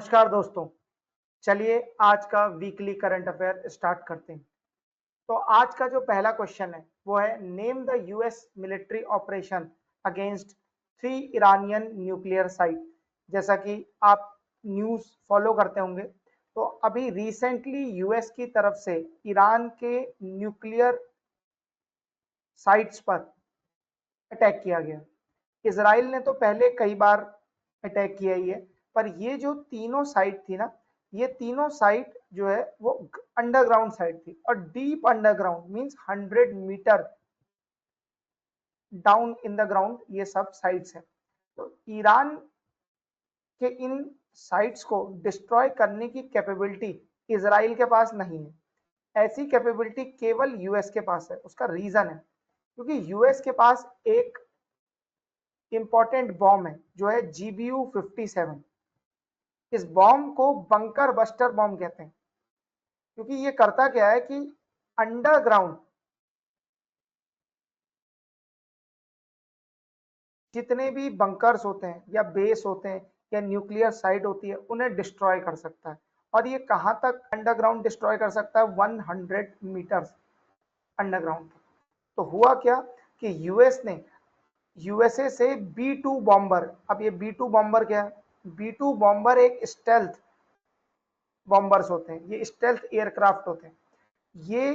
नमस्कार दोस्तों। चलिए आज का वीकली करंट अफेयर स्टार्ट करते हैं। तो आज का जो पहला क्वेश्चन है वो है name the US military operation against 3 Iranian nuclear site. जैसा कि आप न्यूज़ फॉलो करते होंगे तो अभी रिसेंटली यूएस की तरफ से ईरान के न्यूक्लियर साइट्स पर अटैक किया गया। इजराइल ने तो पहले कई बार अटैक किया ही है, पर ये जो तीनों साइट थी ना, ये तीनों साइट जो है वो अंडरग्राउंड साइट थी और deep underground means 100 meter down in the ground ये सब साइट्स हैं। तो ईरान के इन साइट्स को डिस्ट्रॉय करने की कैपेबिलिटी इजराइल के पास नहीं है। ऐसी कैपेबिलिटी केवल यूएस के पास है। उसका रीजन है क्योंकि यूएस के पास एक इंपॉर्टेंट बॉम्ब है जो है GBU-57। इस बॉम्ब को बंकर बस्टर बॉम्ब कहते हैं क्योंकि ये करता क्या है कि अंडरग्राउंड जितने भी बंकर्स होते हैं या बेस होते हैं या न्यूक्लियर साइट होती है उन्हें डिस्ट्रॉय कर सकता है। और ये कहां तक अंडरग्राउंड डिस्ट्रॉय कर सकता है? 100 मीटर्स अंडरग्राउंड। तो हुआ क्या कि यूएस ने यूएसए से B2 बॉम्बर, अब ये B2 बॉम्बर क्या है? B2 बॉम्बर एक स्टेल्थ बॉम्बर्स होते हैं, ये स्टेल्थ एयरक्राफ्ट होते हैं। ये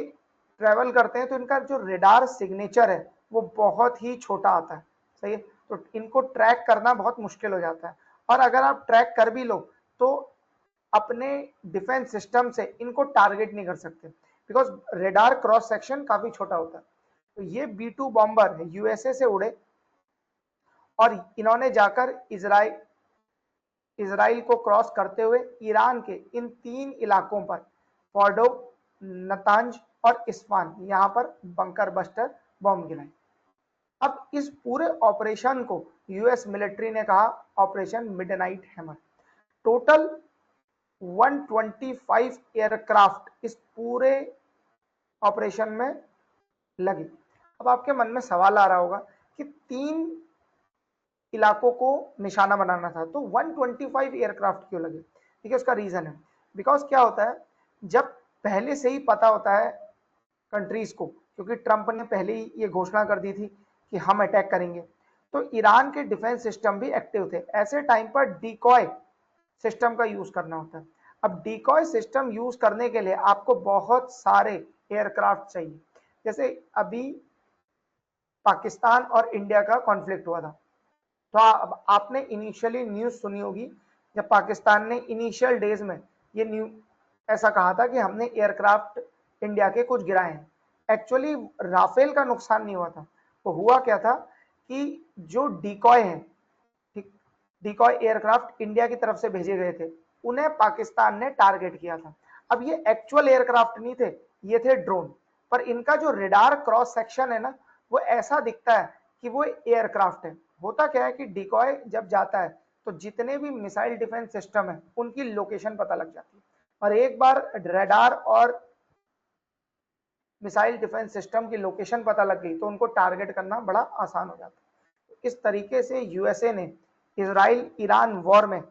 ट्रेवल करते हैं तो इनका जो रेडार सिग्नेचर है वो बहुत ही छोटा आता है। सही है, तो इनको ट्रैक करना बहुत मुश्किल हो जाता है। और अगर आप ट्रैक कर भी लो तो अपने डिफेंस सिस्टम से इनको टारगेट नहीं कर सकते बिकॉज रेडार क्रॉस सेक्शन काफी छोटा होता है। तो ये B2 बॉम्बर है यूएसए से उड़े और इन्होंने जाकर इजराइल को क्रॉस करते हुए ईरान के इन 3 इलाकों पर फॉर्डो, नतांज और इस्फान यहाँ पर बंकर बस्टर बॉम्ब गिराए। अब इस पूरे ऑपरेशन को यूएस मिलिट्री ने कहा operation midnight hammer. Total 125 aircraft इस पूरे ऑपरेशन में लगे। अब आपके मन में सवाल आ रहा होगा कि 3 इलाकों को निशाना बनाना था तो 125 एयरक्राफ्ट क्यों लगे? देखिए उसका रीजन है। बिकॉज क्या होता है, जब पहले से ही पता होता है कंट्रीज को, क्योंकि ट्रंप ने पहले ही ये घोषणा कर दी थी कि हम अटैक करेंगे, तो ईरान के डिफेंस सिस्टम भी एक्टिव थे। ऐसे टाइम पर डिकॉय सिस्टम का यूज करना होता है। अब डिकॉय सिस्टम यूज करने के लिए आपको बहुत सारे एयरक्राफ्ट चाहिए। जैसे अभी पाकिस्तान और इंडिया का कॉन्फ्लिक्ट हुआ था, तो आपने इनिशियली न्यूज सुनी होगी जब पाकिस्तान ने इनिशियल डेज में ये ऐसा कहा था कि हमने एयरक्राफ्ट इंडिया के कुछ गिराए हैं। एक्चुअली राफेल का नुकसान नहीं हुआ था। तो हुआ क्या था कि जो डिकॉय हैं, ठीक, डिकॉय एयरक्राफ्ट इंडिया की तरफ से भेजे गए थे, उन्हें पाकिस्तान ने टारगेट किया था। अब ये एक्चुअल एयरक्राफ्ट नहीं थे, ये थे ड्रोन। पर इनका जो रेडार क्रॉस सेक्शन है ना, वो ऐसा दिखता है कि वो एयरक्राफ्ट है। होता क्या है कि डिकॉय जब जाता है तो जितने भी मिसाइल डिफेंस सिस्टम है उनकी लोकेशन पता लग जाती है, और एक बार रेडार और मिसाइल डिफेंस सिस्टम की लोकेशन पता लग गई तो उनको टारगेट करना बड़ा आसान हो जाता है। इस तरीके से यूएसए ने इजराइल ईरान वॉर में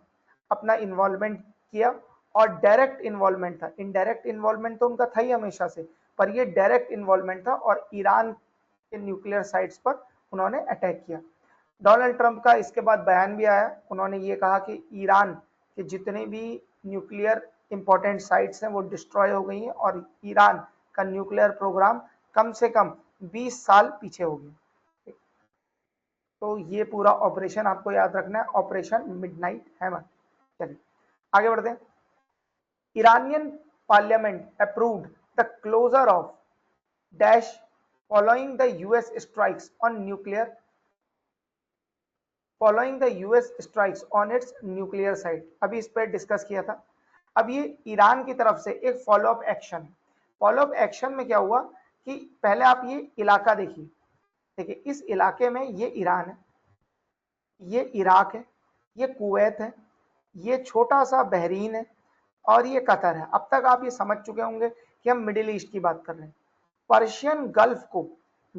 अपना इन्वॉल्वमेंट किया। और डायरेक्ट इन्वॉल्वमेंट था, इनडायरेक्ट इन्वॉल्वमेंट तो उनका था ही हमेशा से, पर ये डायरेक्ट इन्वॉल्वमेंट था और ईरान के न्यूक्लियर साइट्स पर उन्होंने अटैक किया। डोनाल्ड ट्रंप का इसके बाद बयान भी आया। उन्होंने ये कहा कि ईरान के जितने भी न्यूक्लियर इंपॉर्टेंट साइट्स हैं वो डिस्ट्रॉय हो गई हैं और ईरान का न्यूक्लियर प्रोग्राम कम से कम 20 साल पीछे हो गया। तो ये पूरा ऑपरेशन आपको याद रखना है, ऑपरेशन मिडनाइट हैमर। चलिए आगे बढ़ते हैं। Iranian parliament approved the closure of dash following the US strikes on nuclear following the US strikes on its nuclear site। अभी इस पर डिस्कस किया था। अब ये ईरान की तरफ से एक फॉलोअप एक्शन। फॉलोअप एक्शन में क्या हुआ कि पहले आप ये इलाका देखिए। देखिए इस इलाके में ये ईरान है, ये इराक है, ये कुवैत है, ये छोटा सा बहरीन है और ये कतर है। अब तक आप ये समझ चुके होंगे कि हम मिडिल ईस्ट की बात कर रहे हैं। पर्शियन गल्फ को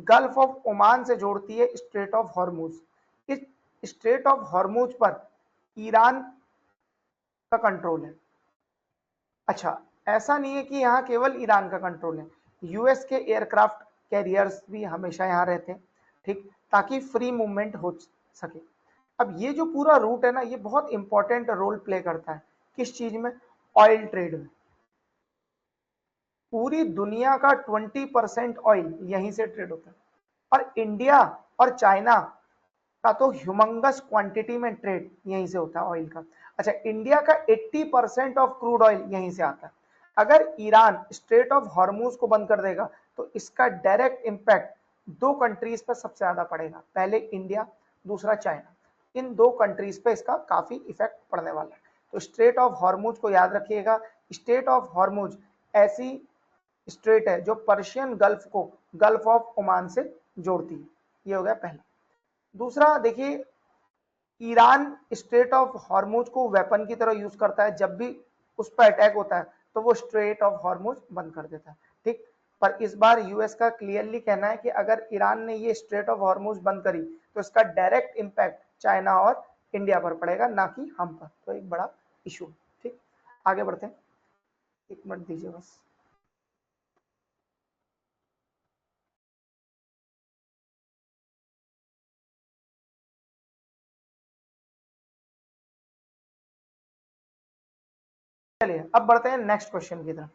गल्फ ऑफ ओमान से जोड़ती है स्ट्रेट ऑफ हॉर्मुज। इस स्ट्रेट ऑफ हॉर्मुज पर ईरान का कंट्रोल है। अच्छा, ऐसा नहीं है कि यहाँ केवल ईरान का कंट्रोल है, यूएस के एयरक्राफ्ट कैरियर्स भी हमेशा यहाँ रहते हैं, ठीक, ताकि फ्री मूवमेंट हो सके। अब ये जो पूरा रूट है ना, ये बहुत इंपॉर्टेंट रोल प्ले करता है किस चीज में, ऑयल ट्रेड में। पूरी दुनिया का 20% ऑयल यहीं से ट्रेड होता है, और इंडिया और चाइना का तो ह्यूमंगस क्वांटिटी में ट्रेड यहीं से होता है ऑयल का। अच्छा, इंडिया का 80% ऑफ क्रूड ऑयल यहीं से आता है। अगर ईरान स्ट्रेट ऑफ हॉर्मूज को बंद कर देगा तो इसका डायरेक्ट इंपैक्ट दो कंट्रीज पर सबसे ज्यादा पड़ेगा, पहले इंडिया, दूसरा चाइना। इन दो कंट्रीज पे इसका काफी इफेक्ट पड़ने वाला है। तो स्ट्रेट ऑफ हॉर्मूज को याद रखिएगा। स्ट्रेट ऑफ हॉर्मूज ऐसी स्ट्रेट है जो पर्शियन गल्फ को गल्फ ऑफ ओमान से जोड़ती है। ये हो गया पहला। दूसरा देखिए, ईरान स्ट्रेट ऑफ हॉर्मूज को वेपन की तरह यूज करता है, जब भी उस पर अटैक होता है तो वो स्ट्रेट ऑफ हॉर्मूज बंद कर देता है, ठीक। पर इस बार यूएस का क्लियरली कहना है कि अगर ईरान ने ये स्ट्रेट ऑफ हॉर्मूज बंद करी तो इसका डायरेक्ट इंपैक्ट चाइना और इंडिया पर पड़ेगा, ना कि हम पर। तो एक बड़ा इशू, ठीक। आगे बढ़ते हैं, एक मिनट दीजिए बस। चलिए अब बढ़ते हैं नेक्स्ट क्वेश्चन की तरफ।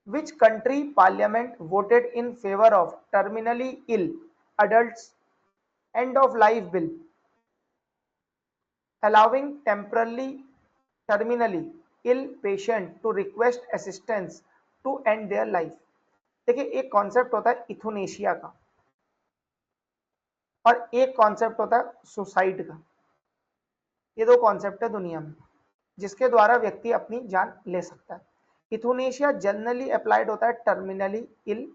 Which country parliament voted in favor of terminally ill adults end of life bill allowing terminally ill patient to request assistance to end their life? देखिए, एक कॉन्सेप्ट होता है इथोनेशिया का और एक कॉन्सेप्ट होता है सुसाइड का। ये दो कॉन्सेप्ट है दुनिया में जिसके द्वारा व्यक्ति अपनी जान ले सकता है। इथोनेशिया जनरली अप्लाइड होता है टर्मिनली इल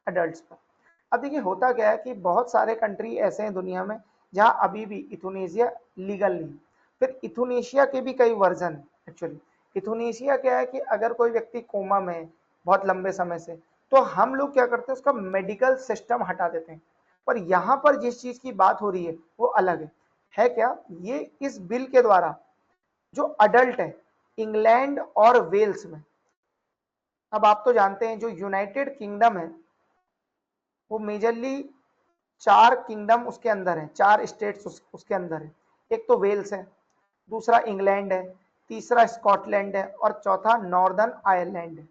अडल्ट्स पर। अब देखिए, होता क्या है कि बहुत सारे कंट्री ऐसे हैं दुनिया में जहां अभी भी इथोनेशिया लीगल नहीं। फिर इथोनेशिया के भी कई वर्जन है एक्चुअली। इथोनेशिया क्या है कि अगर कोई व्यक्ति कोमा में है बहुत लंबे समय से, तो हम लोग क्या करते हैं, उसका मेडिकल सिस्टम हटा देते हैं। पर यहाँ पर जिस चीज की बात हो रही है वो अलग है क्या, ये इस बिल के द्वारा जो अडल्ट है इंग्लैंड और वेल्स में। अब आप तो जानते हैं जो यूनाइटेड किंगडम है वो मेजरली चार किंगडम उसके अंदर है, चार स्टेट्स उसके अंदर है। एक तो वेल्स है, दूसरा इंग्लैंड है, तीसरा स्कॉटलैंड है और चौथा नॉर्दर्न आयरलैंड है,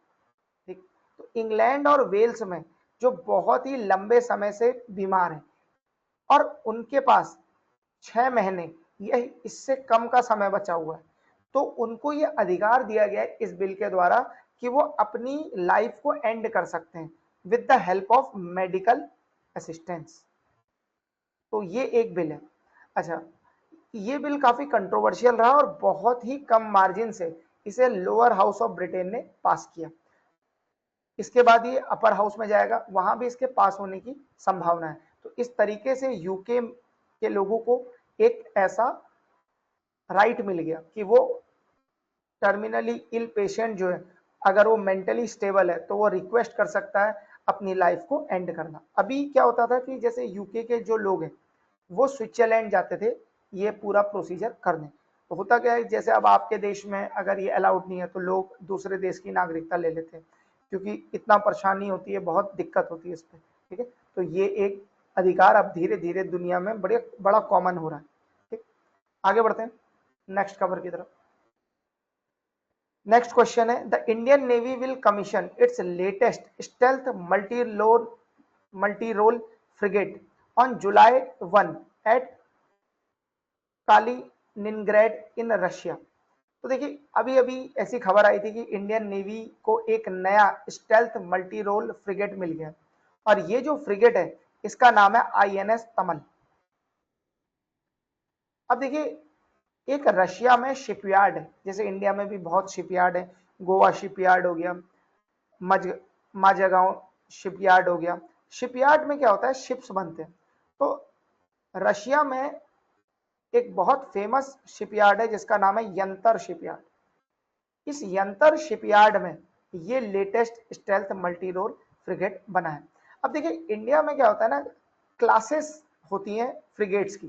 ठीक। तो इंग्लैंड और वेल्स में जो बहुत ही लंबे समय से बीमार है और उनके पास 6 महीने या इससे कम का समय बचा हुआ है, तो उनको ये अधिकार दिया गया है इस बिल के द्वारा कि वो अपनी लाइफ को एंड कर सकते हैं with the help of medical assistance. तो ये एक बिल है। अच्छा, ये बिल काफी कंट्रोवर्शियल रहा और बहुत ही कम मार्जिन से इसे लोअर हाउस ऑफ ब्रिटेन ने पास किया। इसके बाद ये अपर हाउस में जाएगा, वहां भी इसके पास होने की संभावना है। तो इस तरीके से यूके के लोगों को एक ऐसा राइट मिल गया कि वो टर्मिनली इल पेशेंट जो है, अगर वो मेंटली स्टेबल है तो वो रिक्वेस्ट कर सकता है अपनी लाइफ को एंड करना। अभी क्या होता था कि जैसे यूके के जो लोग हैं वो स्विट्जरलैंड जाते थे ये पूरा प्रोसीजर करने। तो होता क्या है, जैसे अब आपके देश में अगर ये अलाउड नहीं है तो लोग दूसरे देश की नागरिकता ले लेते हैं, क्योंकि इतना परेशानी होती है, बहुत दिक्कत होती है इस पर, ठीक है। तो ये एक अधिकार अब धीरे धीरे दुनिया में बड़ा कॉमन हो रहा है, ठीक। आगे बढ़ते हैं नेक्स्ट खबर की तरफ। नेक्स्ट क्वेश्चन है, the Indian Navy will commission its latest stealth multi role frigate on July 1 at Kaliningrad in Russia. तो देखिए, अभी अभी ऐसी खबर आई थी कि इंडियन नेवी को एक नया स्टेल्थ मल्टी रोल फ्रिगेट मिल गया और ये जो फ्रिगेट है इसका नाम है आईएनएस तमल। अब देखिए, एक रशिया में शिपयार्ड है, जैसे इंडिया में भी बहुत शिपयार्ड है, गोवा शिपयार्ड हो गया, मज माजगांव शिपयार्ड हो गया। शिपयार्ड में क्या होता है, शिप्स बनते हैं। तो रशिया में एक बहुत फेमस शिपयार्ड है जिसका नाम है यंतर शिपयार्ड। इस यंतर शिपयार्ड में ये latest stealth multi role frigate बना है। अब देखिए, इंडिया में क्या होता है ना, क्लासेस होती हैं फ्रिगेट्स की।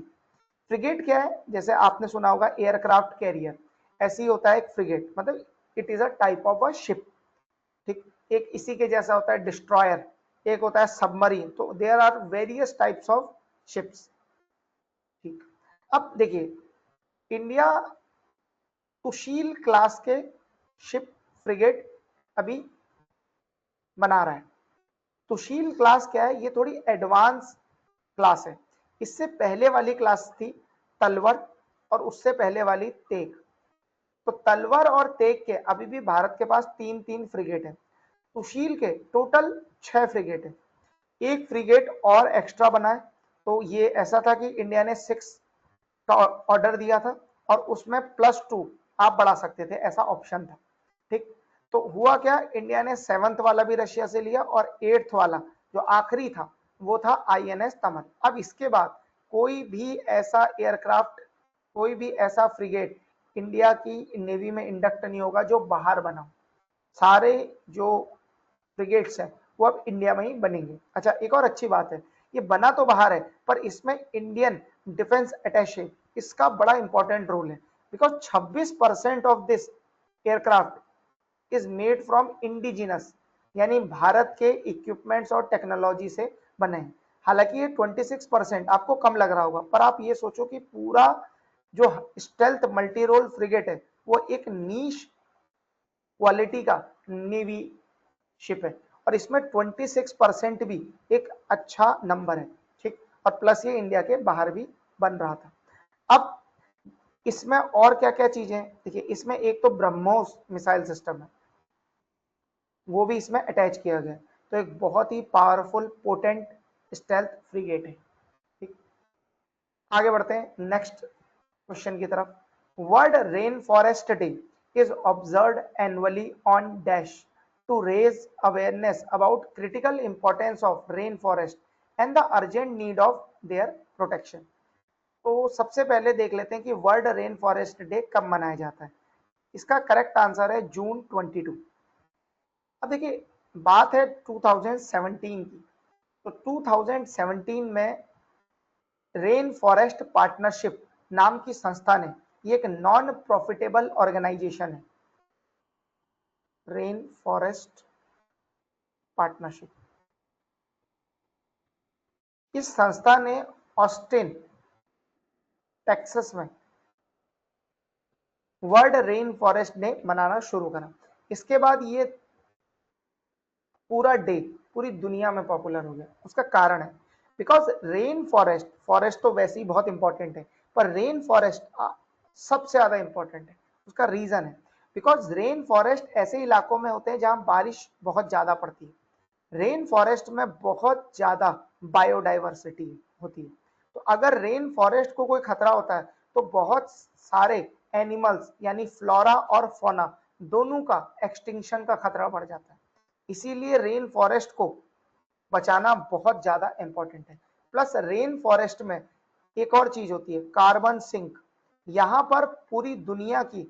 फ्रिगेट क्या है, जैसे आपने सुना होगा एयरक्राफ्ट कैरियर। ऐसी होता है एक फ्रिगेट, मतलब it is a type of a ship, ठीक। एक इसी के जैसा होता है डिस्ट्रॉयर, एक होता है सबमरीन, तो there are various types of ships, ठीक। अब देखिए इंडिया सुशील क्लास के शिप फ्रिगेट अभी बना रहा है। सुशील क्लास क्या है, ये थोड़ी एडवांस क्लास है। इससे पहले वाली क्लास थी तलवर, और उससे पहले वाली तेग। तो तलवर और तेग के अभी भी भारत के पास 3-3 फ्रिगेट है। सुशील के टोटल 6 फ्रिगेट है। एक फ्रिगेट और एक्स्ट्रा बना है, तो ये ऐसा था कि इंडिया ने 6 का ऑर्डर दिया था और उसमें +2 आप बढ़ा सकते थे, ऐसा ऑप्शन था, ठीक। तो हुआ क्या, इंडिया ने 7th वाला भी रशिया से लिया और 8th वाला जो आखिरी था वो था INS तमल। अब इसके बाद कोई भी ऐसा एयरक्राफ्ट, कोई भी ऐसा फ्रिगेट इंडिया की नेवी में इंडक्ट नहीं होगा जो बाहर बना हो। सारे जो फ्रिगेट्स हैं वो अब इंडिया में ही बनेंगे। अच्छा, एक और अच्छी बात है, ये बना तो बाहर है पर इसमें इंडियन डिफेंस अटैचे, इसका बड़ा इंपॉर्टेंट रोल है, because 26% of this aircraft is made from indigenous, यानी भारत के इक्विपमेंट्स और टेक्नोलॉजी से बने हैं। हालांकि ये 26% आपको कम लग रहा होगा, पर आप ये सोचो कि पूरा जो स्टेल्थ मल्टी रोल फ्रिगेट है वो एक नीश क्वालिटी का नेवी शिप है, और इसमें 26% भी एक अच्छा नंबर है, ठीक। और प्लस ये इंडिया के बाहर भी बन रहा था। अब इसमें और क्या क्या चीजें, देखिए इसमें एक तो ब्रह्मोस मिसाइल सिस्टम है, वो भी इसमें अटैच किया गया, तो एक बहुत ही पावरफुल पोटेंट स्टेल्थ फ्रिगेट है, ठीक। आगे बढ़ते हैं नेक्स्ट क्वेश्चन की तरफ। World rain forest day is observed annually on dash to raise awareness about critical importance of rain forest and the urgent need of their protection. तो सबसे पहले देख लेते हैं कि वर्ल्ड रेन फॉरेस्ट डे कब मनाया जाता है। इसका करेक्ट आंसर है जून 22। अब देखिए बात है 2017 की, तो 2017 में रेन फॉरेस्ट पार्टनरशिप नाम की संस्था ने, ये एक नॉन प्रॉफिटेबल ऑर्गेनाइजेशन है, रेन फॉरेस्ट पार्टनरशिप, इस संस्था ने ऑस्टिन टेक्सास में वर्ल्ड रेन फॉरेस्ट डे मनाना शुरू करा। इसके बाद ये पूरा डे पूरी दुनिया में पॉपुलर हो गया। उसका कारण है बिकॉज रेन फॉरेस्ट, फॉरेस्ट तो वैसे ही बहुत इंपॉर्टेंट है, पर रेन फॉरेस्ट सबसे ज्यादा इंपॉर्टेंट है। उसका रीजन है बिकॉज रेन फॉरेस्ट ऐसे इलाकों में होते हैं जहां बारिश बहुत ज्यादा पड़ती है। रेन फॉरेस्ट में बहुत ज्यादा बायोडाइवर्सिटी होती है, तो अगर रेन फॉरेस्ट को कोई खतरा होता है तो बहुत सारे एनिमल्स यानी फ्लोरा और फौना दोनों का एक्सटिंक्शन का खतरा बढ़ जाता है। इसीलिए रेन फॉरेस्ट को बचाना बहुत ज्यादा इंपॉर्टेंट है। प्लस रेन फॉरेस्ट में एक और चीज होती है, कार्बन सिंक। यहाँ पर पूरी दुनिया की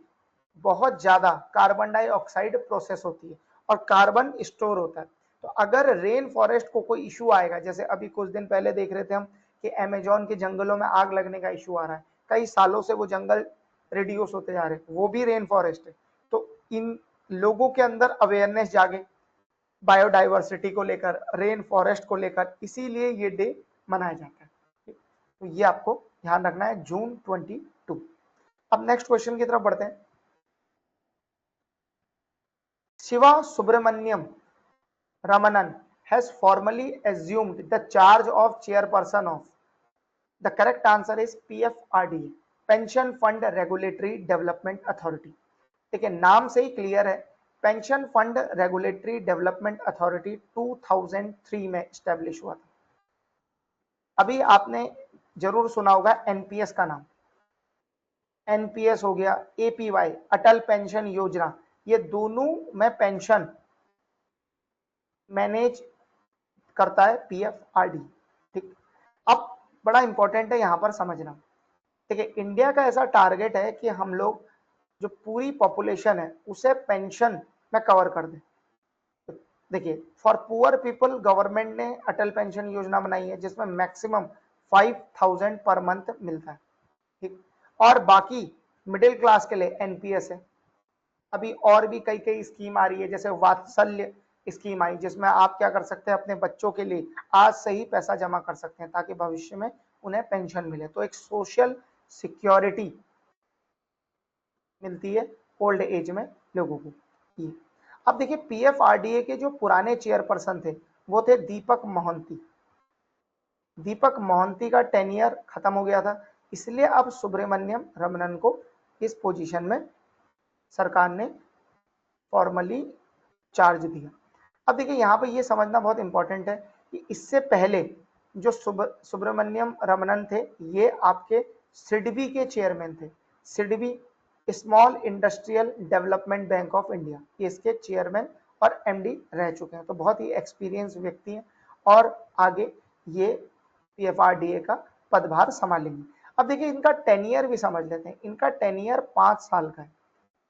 बहुत ज्यादा कार्बन डाइऑक्साइड प्रोसेस होती है और कार्बन स्टोर होता है। तो अगर रेन फॉरेस्ट को कोई इशू आएगा, जैसे अभी कुछ दिन पहले देख रहे थे हम कि अमेजोन के जंगलों में आग लगने का इशू आ रहा है, कई सालों से वो जंगल रिड्यूस होते जा रहे हैं, वो भी रेन फॉरेस्ट है। तो इन लोगों के अंदर अवेयरनेस जागे बायोडाइवर्सिटी को लेकर, रेन फॉरेस्ट को लेकर, इसीलिए ये डे मनाया जाता है। तो ये आपको ध्यान रखना है, जून 22। अब नेक्स्ट क्वेश्चन की तरफ बढ़ते हैं। Shiva Subramaniam Ramanan has formally assumed the charge of chairperson of, the correct answer is PFRDA, pension fund regulatory development authority. देखिए नाम से ही क्लियर है, pension fund regulatory development authority 2003 में स्टैब्लिश हुआ था। अभी आपने जरूर सुना होगा एनपीएस का नाम, एनपीएस हो गया, एपीवाई अटल पेंशन योजना, ये दोनों में पेंशन मैनेज करता है पीएफआरडी, ठीक। अब बड़ा इंपॉर्टेंट है यहां पर समझना, देखिए इंडिया का ऐसा टारगेट है कि हम लोग जो पूरी पॉपुलेशन है उसे पेंशन में कवर कर दें। देखिए फॉर पुअर पीपल गवर्नमेंट ने अटल पेंशन योजना बनाई है जिसमें मैक्सिमम 5000 पर मंथ मिलता है, ठीक। और बाकी मिडिल क्लास के लिए एनपीएस है। अभी और भी कई कई स्कीम आ रही है, जैसे वात्सल्य स्कीम आई, जिसमें आप क्या कर सकते हैं, अपने बच्चों के लिए आज से ही पैसा जमा कर सकते हैं ताकि भविष्य में उन्हें पेंशन मिले। तो एक सोशल सिक्योरिटी मिलती है ओल्ड एज में लोगों को। ये अब देखिए, पीएफआरडीए के जो पुराने चेयरपर्सन थे वो थे दीपक मोहंती। दीपक मोहंती का टेन्योर खत्म हो गया था, इसलिए अब सुब्रमण्यम रमनन को इस पोजीशन में सरकार ने फॉर्मली चार्ज दिया। अब देखिए, यहाँ पे ये समझना बहुत इंपॉर्टेंट है कि इससे पहले जो सुब्रमण्यम रमनन थे, ये आपके सिडबी के चेयरमैन थे। SIDBI small industrial development bank of India, ये इसके चेयरमैन और एमडी रह चुके हैं। तो बहुत ही एक्सपीरियंस व्यक्ति हैं और आगे ये पीएफआरडीए का पदभार संभालेंगे। अब देखिए, इनका टेनियर भी समझ लेते हैं। इनका टेनियर 5 साल का है,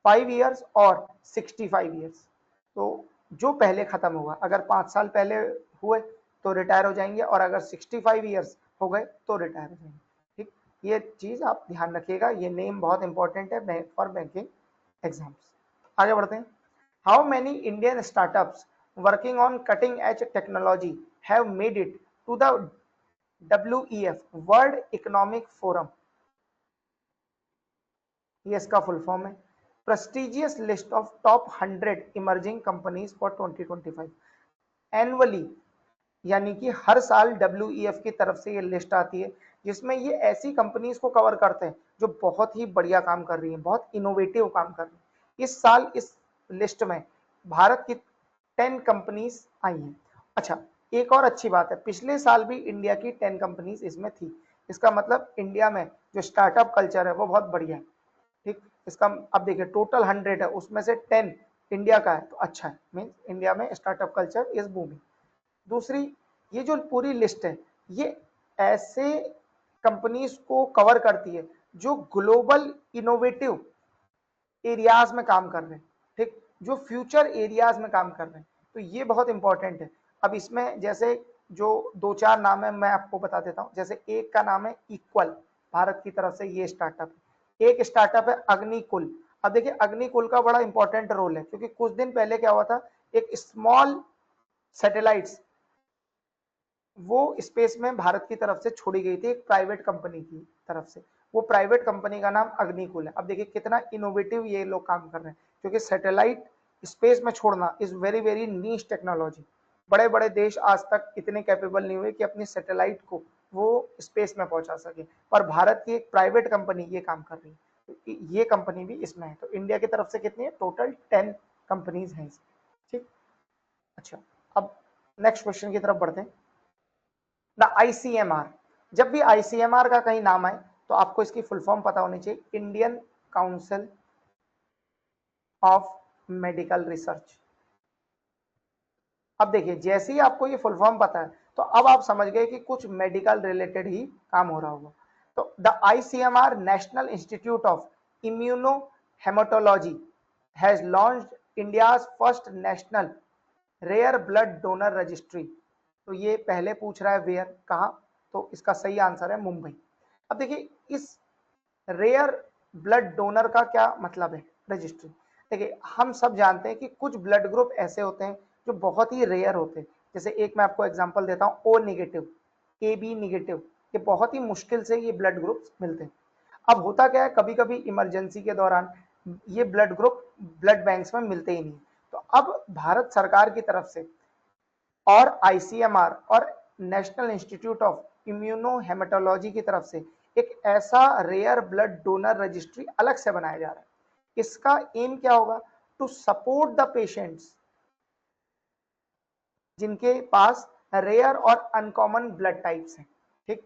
5 ईयर्स और 65 ईयर्स। तो जो पहले खत्म हुआ, अगर 5 साल पहले हुए तो रिटायर हो जाएंगे, और अगर 65 ईयर्स हो गए तो रिटायर हो जाएंगे। ठीक, ये चीज आप ध्यान रखिएगा, ये नेम बहुत इंपॉर्टेंट है फॉर बैंकिंग एग्जाम्स। आगे बढ़ते हैं। How many Indian startups working on cutting edge technology have made it to the WEF world economic forum? ये इसका फुल फॉर्म है, prestigious list of top 100 emerging companies for 2025। Annually, यानी कि हर साल WEF की तरफ से ये लिस्ट आती है, जिसमें ये ऐसी कंपनीज को कवर करते हैं जो बहुत ही बढ़िया काम कर रही हैं, बहुत इनोवेटिव काम कर रही हैं। इस साल इस लिस्ट में भारत की 10 कंपनीज आई हैं। अच्छा, एक और अच्छी बात है, पिछले साल भी इंडिया की 10 कंपनीज इसमें थी। इसका मतलब इंडिया में जो स्टार्टअप कल्चर है वो बहुत बढ़िया है। ठीक, इसका अब देखिए, टोटल 100 है, उसमें से 10 इंडिया का है, तो अच्छा है, मीन इंडिया में स्टार्टअप कल्चर इज बूमिंग। दूसरी, ये जो पूरी लिस्ट है, ये ऐसे कंपनीज को कवर करती है जो ग्लोबल इनोवेटिव एरियाज में काम कर रहे हैं। ठीक, जो फ्यूचर एरियाज में काम कर रहे हैं, तो ये बहुत इंपॉर्टेंट है। अब इसमें जैसे जो 2-4 नाम है मैं आपको बता देता हूँ। जैसे एक का नाम है इक्वल, भारत की तरफ से ये स्टार्टअप है। एक स्टार्टअप है अग्निकुल। अब देखिए, अग्निकुल का बड़ा इंपॉर्टेंट रोल है, क्योंकि कुछ दिन पहले क्या हुआ था, एक स्मॉल सैटेलाइट्स वो स्पेस में भारत की तरफ से छोड़ी गई थी, एक प्राइवेट कंपनी की तरफ से। वो प्राइवेट कंपनी का नाम अग्निकुल है। अब देखिए कितना इनोवेटिव ये लोग काम कर रहे हैं, क्योंकि सैटेलाइट स्पेस में छोड़ना is very very niche technology. बड़े बड़े देश आज तक इतने कैपेबल नहीं हुए कि अपनी सैटेलाइट को वो स्पेस में पहुंचा सके, पर भारत की एक प्राइवेट कंपनी ये काम कर रही है। तो ये कंपनी भी इसमें है। तो इंडिया की तरफ से कितनी है, टोटल 10 कंपनीज हैं। ठीक, अच्छा, अब नेक्स्ट क्वेश्चन की तरफ बढ़ते हैं। द आईसीएमआर, जब भी आईसीएमआर का कहीं नाम आए तो आपको इसकी फुल फॉर्म पता होनी चाहिए, Indian council of medical research. अब देखिए, जैसे ही आपको ये फुल फॉर्म पता है तो अब आप समझ गए कि कुछ मेडिकल रिलेटेड ही काम हो रहा होगा। तो the ICMR national institute of immuno haematology has launched India's first national rare blood donor registry. तो ये पहले पूछ रहा है वेयर, कहा, तो इसका सही आंसर है मुंबई। अब देखिए, इस रेयर ब्लड डोनर का क्या मतलब है, रजिस्ट्री। देखिए, हम सब जानते हैं कि कुछ ब्लड ग्रुप ऐसे होते हैं जो बहुत ही रेयर होते हैं। जैसे एक मैं आपको एग्जांपल देता हूं, O negative, A B negative, ये बहुत ही मुश्किल से ये ब्लड ग्रुप मिलते हैं। अब होता क्या है, कभी कभी इमरजेंसी के दौरान ये ब्लड ग्रुप ब्लड बैंक्स में मिलते ही नहीं। तो अब भारत सरकार की तरफ से और आईसीएमआर और नेशनल इंस्टीट्यूट ऑफ इम्यूनोहेमेटोलॉजी की तरफ से एक ऐसा रेयर ब्लड डोनर रजिस्ट्री अलग से बनाया जा रहा है। इसका एम क्या होगा, टू सपोर्ट द पेशेंट्स जिनके पास रेयर और अनकॉमन ब्लड टाइप्स हैं। ठीक,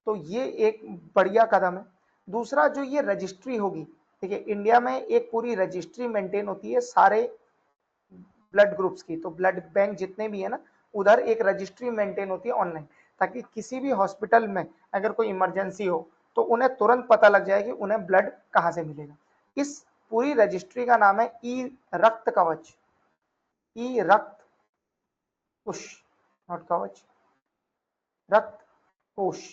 तो ये एक बढ़िया कदम है। दूसरा, जो ये रजिस्ट्री होगी, देखिए इंडिया में एक पूरी रजिस्ट्री मेंटेन होती है सारे ब्लड ग्रुप्स की। तो ब्लड बैंक जितने भी है ना, उधर एक रजिस्ट्री मेंटेन होती है ऑनलाइन, ताकि किसी भी हॉस्पिटल में अगर कोई इमरजेंसी हो तो उन्हें तुरंत पता लग जाए कि उन्हें ब्लड कहाँ से मिलेगा। इस पूरी रजिस्ट्री का नाम है ई रक्त कवच, ई रक्त कुश, नॉट कवच, रक्त कोश,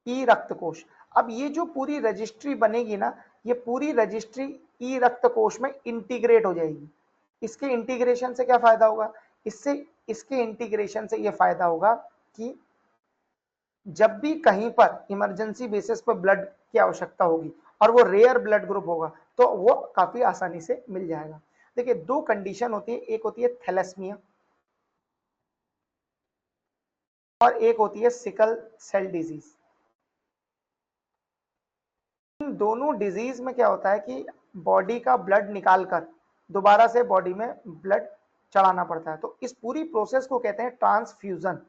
ई रक्त कोश। अब ये जो पूरी रजिस्ट्री बनेगी ना, ये पूरी रजिस्ट्री ई रक्त कोष में इंटीग्रेट हो जाएगी। इसके इंटीग्रेशन से क्या फायदा होगा, इसके इंटीग्रेशन से ये फायदा होगा कि जब भी कहीं पर इमरजेंसी बेसिस पर ब्लड की आवश्यकता होगी और वो रेयर ब्लड ग्रुप होगा तो वो काफी आसानी से मिल जाएगा। देखिए, दो कंडीशन होती है, एक होती है थैलेसीमिया और एक होती है सिकल सेल डिजीज। इन दोनों डिजीज में क्या होता है कि बॉडी का ब्लड निकालकर दोबारा से बॉडी में ब्लड चढ़ाना पड़ता है, तो इस पूरी प्रोसेस को कहते हैं ट्रांसफ्यूजन।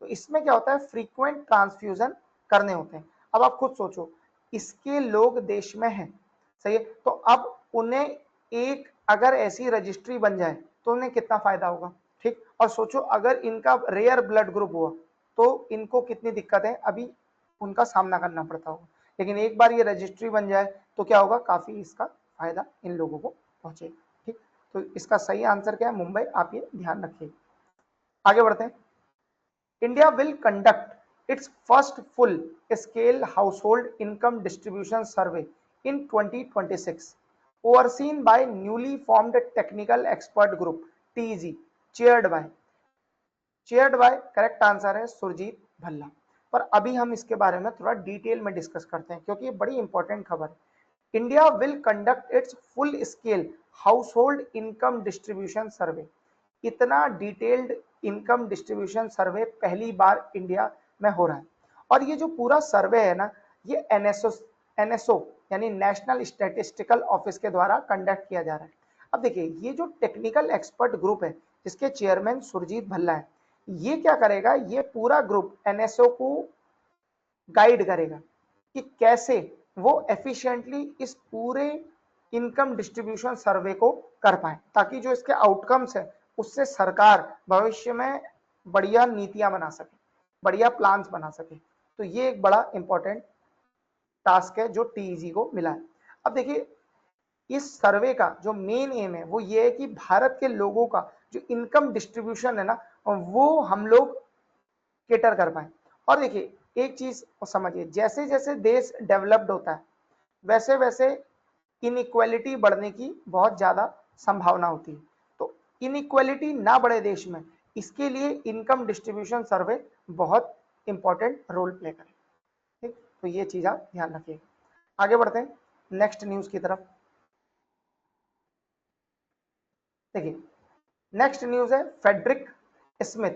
तो इसमें क्या होता है, फ्रीक्वेंट ट्रांसफ्यूजन करने होते हैं। अब आप खुद सोचो, इसके लोग देश में हैं, सही है, तो अब उन्हें एक अगर ऐसी रजिस्ट्री बन जाए तो उन्हें कितना फायदा होगा, ठीक। और सोचो अगर इनका रेयर ब्लड ग्रुप हुआ तो इनको कितनी दिक्कतें अभी उनका सामना करना पड़ता होगा, लेकिन एक बार ये रजिस्ट्री बन जाए तो क्या होगा, काफी इसका फायदा इन लोगों को पहुंचेगा, ठीक। तो इसका सही आंसर क्या है, मुंबई, आप ये ध्यान रखिए। आगे बढ़ते हैं। India will conduct its first full-scale household income distribution survey in 2026, overseen by newly formed technical expert group (TEG), chaired by correct answer है सुरजीत भल्ला। पर अभी हम इसके बारे में थोड़ा डिटेल में डिस्कस करते हैं क्योंकि ये बड़ी इंपॉर्टेंट खबर है। India will conduct its full scale household income distribution survey. इतना डिटेल्ड इनकम डिस्ट्रीब्यूशन सर्वे पहली बार इंडिया में हो रहा है, और ये जो पूरा सर्वे है ना, ये एनएसओ यानी नेशनल स्टैटिस्टिकल ऑफिस के द्वारा कंडक्ट किया जा रहा है। अब देखिए, ये जो टेक्निकल एक्सपर्ट ग्रुप है जिसके चेयरमैन सुरजीत भल्ला है, ये क्या करेगा, ये पूरा ग्रुप एनएसओ को गाइड करेगा कि कैसे वो एफिशिएंटली इस पूरे इनकम डिस्ट्रीब्यूशन सर्वे को कर पाए, ताकि जो इसके आउटकम्स है उससे सरकार भविष्य में बढ़िया नीतियां बना सके, बढ़िया प्लान्स बना सके। तो ये एक बड़ा इंपॉर्टेंट टास्क है जो टीईजी को मिला है। अब देखिए, इस सर्वे का जो मेन एम है वो ये है कि भारत के लोगों का जो इनकम डिस्ट्रीब्यूशन है ना, वो हम लोग केटर कर पाए। और देखिए, एक चीज समझिए, जैसे जैसे देश डेवलप्ड होता है वैसे वैसे इनइक्वालिटी बढ़ने की बहुत ज्यादा संभावना होती है। तो इनइक्वालिटी ना बढ़े देश में, इसके लिए इनकम डिस्ट्रीब्यूशन सर्वे बहुत इंपॉर्टेंट रोल प्ले करे, ठीक। तो ये चीज आप ध्यान रखिएगा। आगे बढ़ते हैं नेक्स्ट न्यूज की तरफ। देखिए, नेक्स्ट न्यूज है Frederick Smith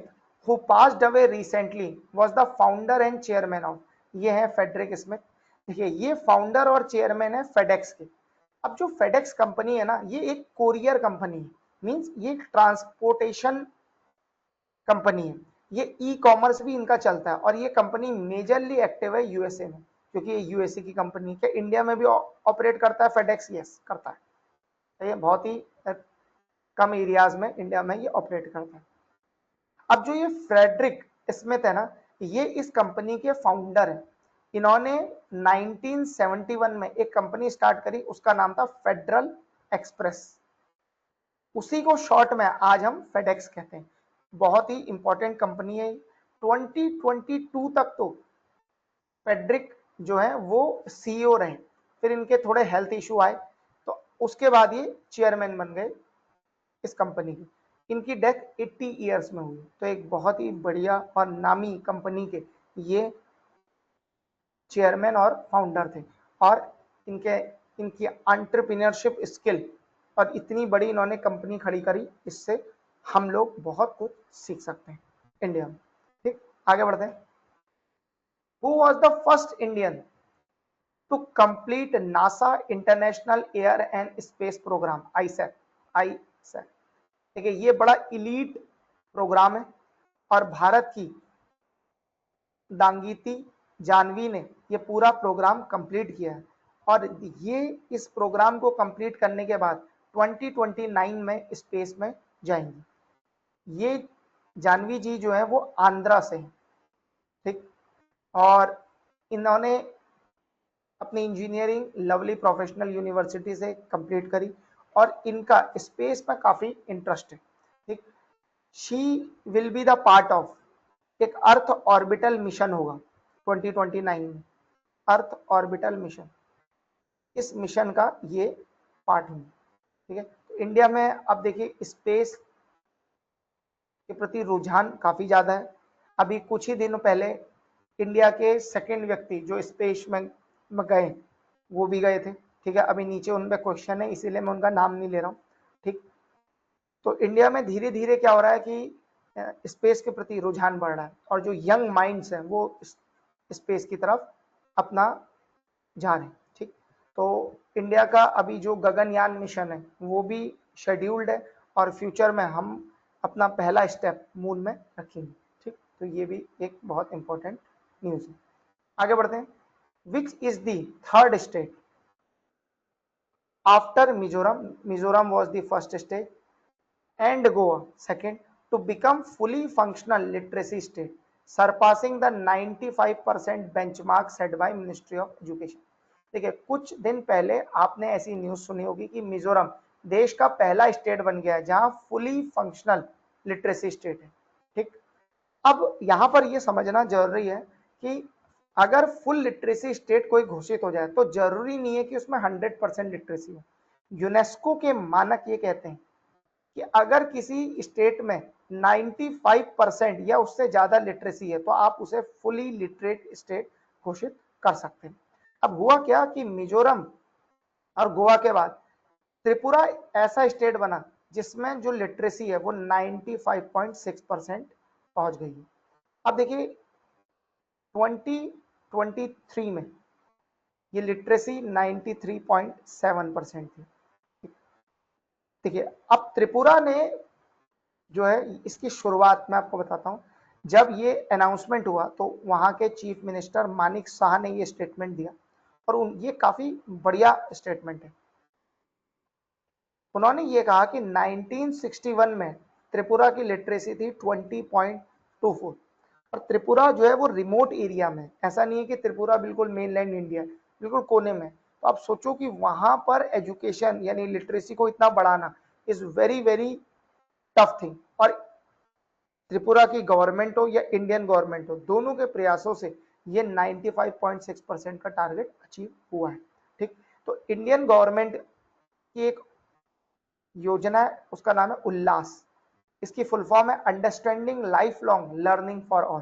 who passed away recently was the founder and chairman of, ये है फेडरिक स्मिथ। देखिए, ये फाउंडर और चेयरमैन है फेडेक्स के। अब जो फेडेक्स कंपनी है ना, ये एक कोरियर कंपनी है, मींस ये एक ट्रांसपोर्टेशन कंपनी है। ये ई कॉमर्स भी इनका चलता है और ये कंपनी मेजरली एक्टिव है यूएसए में, क्योंकि ये यूएसए की कंपनी है। इंडिया में भी ऑपरेट करता है फेडेक्स, यस करता है, तो ये बहुत ही कम एरियाज में इंडिया में ये ऑपरेट करता है। अब जो ये फ्रेडरिक स्मिथ है ना, ये इस कंपनी के फाउंडर हैं। इन्होंने 1971 में एक कंपनी स्टार्ट करी, उसका नाम था फेडरल एक्सप्रेस, उसी को शॉर्ट में आज हम फेडेक्स कहते हैं। बहुत ही इंपॉर्टेंट कंपनी है। 2022 तक तो फेडरिक जो है वो सीईओ रहे, फिर इनके थोड़े हेल्थ इशू आए तो उसके बाद ये चेयरमैन बन गए इस कंपनी की। इनकी डेथ 80 ईयर्स में हुई, तो एक बहुत ही बढ़िया और नामी कंपनी के ये चेयरमैन और फाउंडर थे। और इनके इनकी एंटरप्रेन्योरशिप स्किल और इतनी बड़ी इन्होंने कंपनी खड़ी करी, इससे हम लोग बहुत कुछ सीख सकते हैं इंडिया में, ठीक। आगे बढ़ते हैं। Who was the first Indian to complete NASA international air and space programme ISAT. देखिए, ये बड़ा इलीट प्रोग्राम है और भारत की दांगीती जानवी ने ये पूरा प्रोग्राम कंप्लीट किया है। और ये इस प्रोग्राम को कंप्लीट करने के बाद 2029 में स्पेस में जाएंगी। ये जानवी जी जो है वो आंध्रा से हैं, ठीक। और इन्होंने अपनी इंजीनियरिंग लवली प्रोफेशनल यूनिवर्सिटी से कंप्लीट करी और इनका स्पेस में काफी इंटरेस्ट है, ठीक। She will be the part of एक अर्थ ऑर्बिटल मिशन होगा 2029 में, अर्थ ऑर्बिटल मिशन, इस मिशन का ये पार्ट है। ठीक है, तो इंडिया में अब देखिए स्पेस के प्रति रुझान काफी ज्यादा है। अभी कुछ ही दिनों पहले इंडिया के सेकंड व्यक्ति जो स्पेस में गए वो भी गए थे। ठीक है, अभी नीचे उन पे क्वेश्चन है इसीलिए मैं उनका नाम नहीं ले रहा हूँ। ठीक, तो इंडिया में धीरे धीरे क्या हो रहा है कि स्पेस के प्रति रुझान बढ़ रहा है और जो यंग माइंड्स हैं वो स्पेस की तरफ अपना जा रहे हैं। ठीक, तो इंडिया का अभी जो गगनयान मिशन है वो भी शेड्यूल्ड है और फ्यूचर में हम अपना पहला स्टेप मून में रखेंगे। ठीक, तो ये भी एक बहुत इंपॉर्टेंट न्यूज है। आगे बढ़ते हैं। Which is the third state after Mizoram? Mizoram was the first state and Goa second to become fully functional literacy state, surpassing the 95% benchmark set by Ministry of Education। देखिए, कुछ दिन पहले आपने ऐसी न्यूज सुनी होगी कि मिजोरम देश का पहला स्टेट बन गया है जहां फुली फंक्शनल लिटरेसी स्टेट है। ठीक, अब यहां पर यह समझना जरूरी है कि अगर फुल लिटरेसी स्टेट कोई घोषित हो जाए तो जरूरी नहीं है कि उसमें 100% लिटरेसी हो। यूनेस्को के मानक ये कहते हैं कि अगर किसी स्टेट में 95% या उससे ज्यादा लिटरेसी है तो आप उसे फुली लिटरेट स्टेट घोषित कर सकते हैं। अब हुआ क्या कि मिजोरम और गोवा के बाद त्रिपुरा ऐसा स्टेट बना जिसमें जो लिटरेसी है वो 95.6% पहुंच गई है। अब देखिए 2023 में ये लिटरेसी 93.7% थी। देखिए, अब त्रिपुरा ने जो है इसकी शुरुआत मैं आपको बताता हूं। जब ये अनाउंसमेंट हुआ तो वहां के चीफ मिनिस्टर मानिक शाह ने ये स्टेटमेंट दिया और ये काफी बढ़िया स्टेटमेंट है। उन्होंने ये कहा कि 1961 में त्रिपुरा की लिटरेसी थी 20.24 और त्रिपुरा जो है वो रिमोट एरिया में, ऐसा नहीं है कि त्रिपुरा बिल्कुल मेनलैंड इंडिया, बिल्कुल कोने में। तो आप सोचो कि वहां पर एजुकेशन यानी लिटरेसी को इतना बढ़ाना is very very tough thing. और त्रिपुरा की गवर्नमेंट हो या इंडियन गवर्नमेंट हो, दोनों के प्रयासों से ये 95.6% का टारगेट अचीव हुआ है। ठीक, तो इंडियन गवर्नमेंट की एक योजना है, उसका नाम है उल्लास। इसकी फुल फॉर्म है understanding life long learning for all.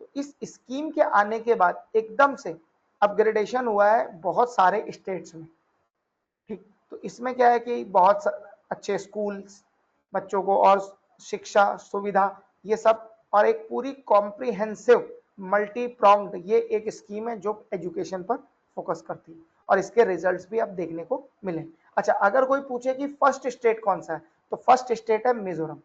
तो इस स्कीम के आने के बाद एकदम से अपग्रेडेशन हुआ है बहुत सारे स्टेट्स में। ठीक, तो इसमें क्या है कि बहुत अच्छे स्कूल्स, बच्चों को और शिक्षा सुविधा ये सब, और एक पूरी कॉम्प्रिहेंसिव मल्टी प्रॉन्ग्ड ये एक स्कीम है जो एजुकेशन पर फोकस करती है और इसके रिजल्ट्स भी अब देखने को मिले। अच्छा, अगर कोई पूछे कि फर्स्ट स्टेट कौन सा है तो फर्स्ट स्टेट है मिजोरम,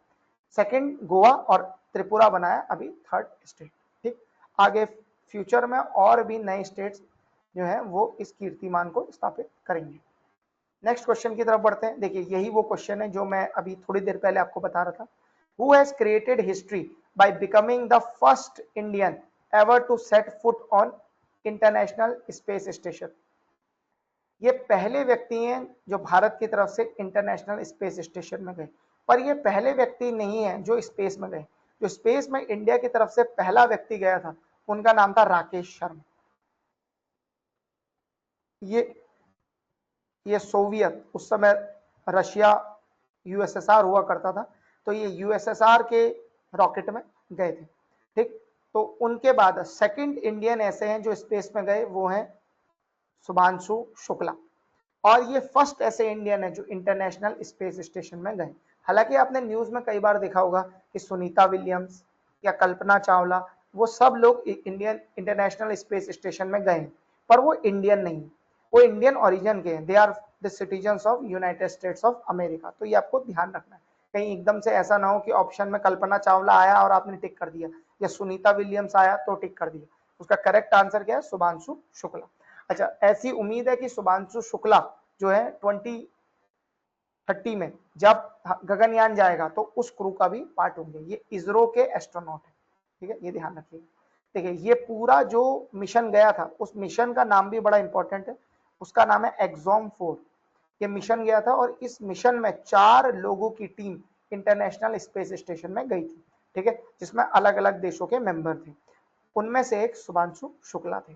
सेकंड गोवा और त्रिपुरा बनाया अभी थर्ड स्टेट। ठीक, आगे फ्यूचर में और भी नए स्टेट्स जो है वो इस कीर्तिमान को स्थापित करेंगे। नेक्स्ट क्वेश्चन की तरफ बढ़ते हैं। देखिए, यही वो क्वेश्चन है जो मैं अभी थोड़ी देर पहले आपको बता रहा था। Who has created history by becoming the first Indian ever to set foot on International Space Station? ये पहले व्यक्ति हैं जो भारत की तरफ से इंटरनेशनल स्पेस स्टेशन में गए, पर ये पहले व्यक्ति नहीं है जो स्पेस में गए। जो स्पेस में इंडिया की तरफ से पहला व्यक्ति गया था उनका नाम था राकेश शर्मा। ये सोवियत, उस समय रशिया यूएसएसआर हुआ करता था, तो ये यूएसएसआर के रॉकेट में गए थे। ठीक, तो उनके बाद सेकंड इंडियन ऐसे हैं जो स्पेस में गए, वो हैं शुभांशु शुक्ला, और ये फर्स्ट ऐसे इंडियन है जो इंटरनेशनल स्पेस स्टेशन में गए। हालांकि आपने न्यूज में कई बार देखा होगा कि सुनीता विलियम्स या कल्पना चावला वो सब लोग इंडियन इंटरनेशनल स्पेस स्टेशन में गए, पर वो इंडियन नहीं, वो इंडियन ओरिजिन के हैं। They are the citizens of United States of America. तो ये आपको ध्यान रखना है, कहीं एकदम से ऐसा ना हो कि ऑप्शन में कल्पना चावला आया और आपने टिक कर दिया, या सुनीता विलियम्स आया तो टिक कर दिया। उसका करेक्ट आंसर क्या है? शुभांशु शुक्ला। अच्छा, ऐसी उम्मीद है कि शुभांशु शुक्ला जो है 2030 में जब गगनयान जाएगा तो उस क्रू का भी पार्ट होंगे। ये इसरो के एस्ट्रोनॉट है। ठीक है, ये ध्यान रखिएगा। देखिए, ये पूरा जो मिशन गया था उस मिशन का नाम भी बड़ा इंपॉर्टेंट है, उसका नाम है एक्सॉम 4। ये मिशन गया था और इस मिशन में 4 लोगों की टीम इंटरनेशनल स्पेस स्टेशन में गई थी। ठीक है, जिसमें अलग अलग देशों के मेंबर थे, उनमें से एक शुभांशु शुक्ला थे।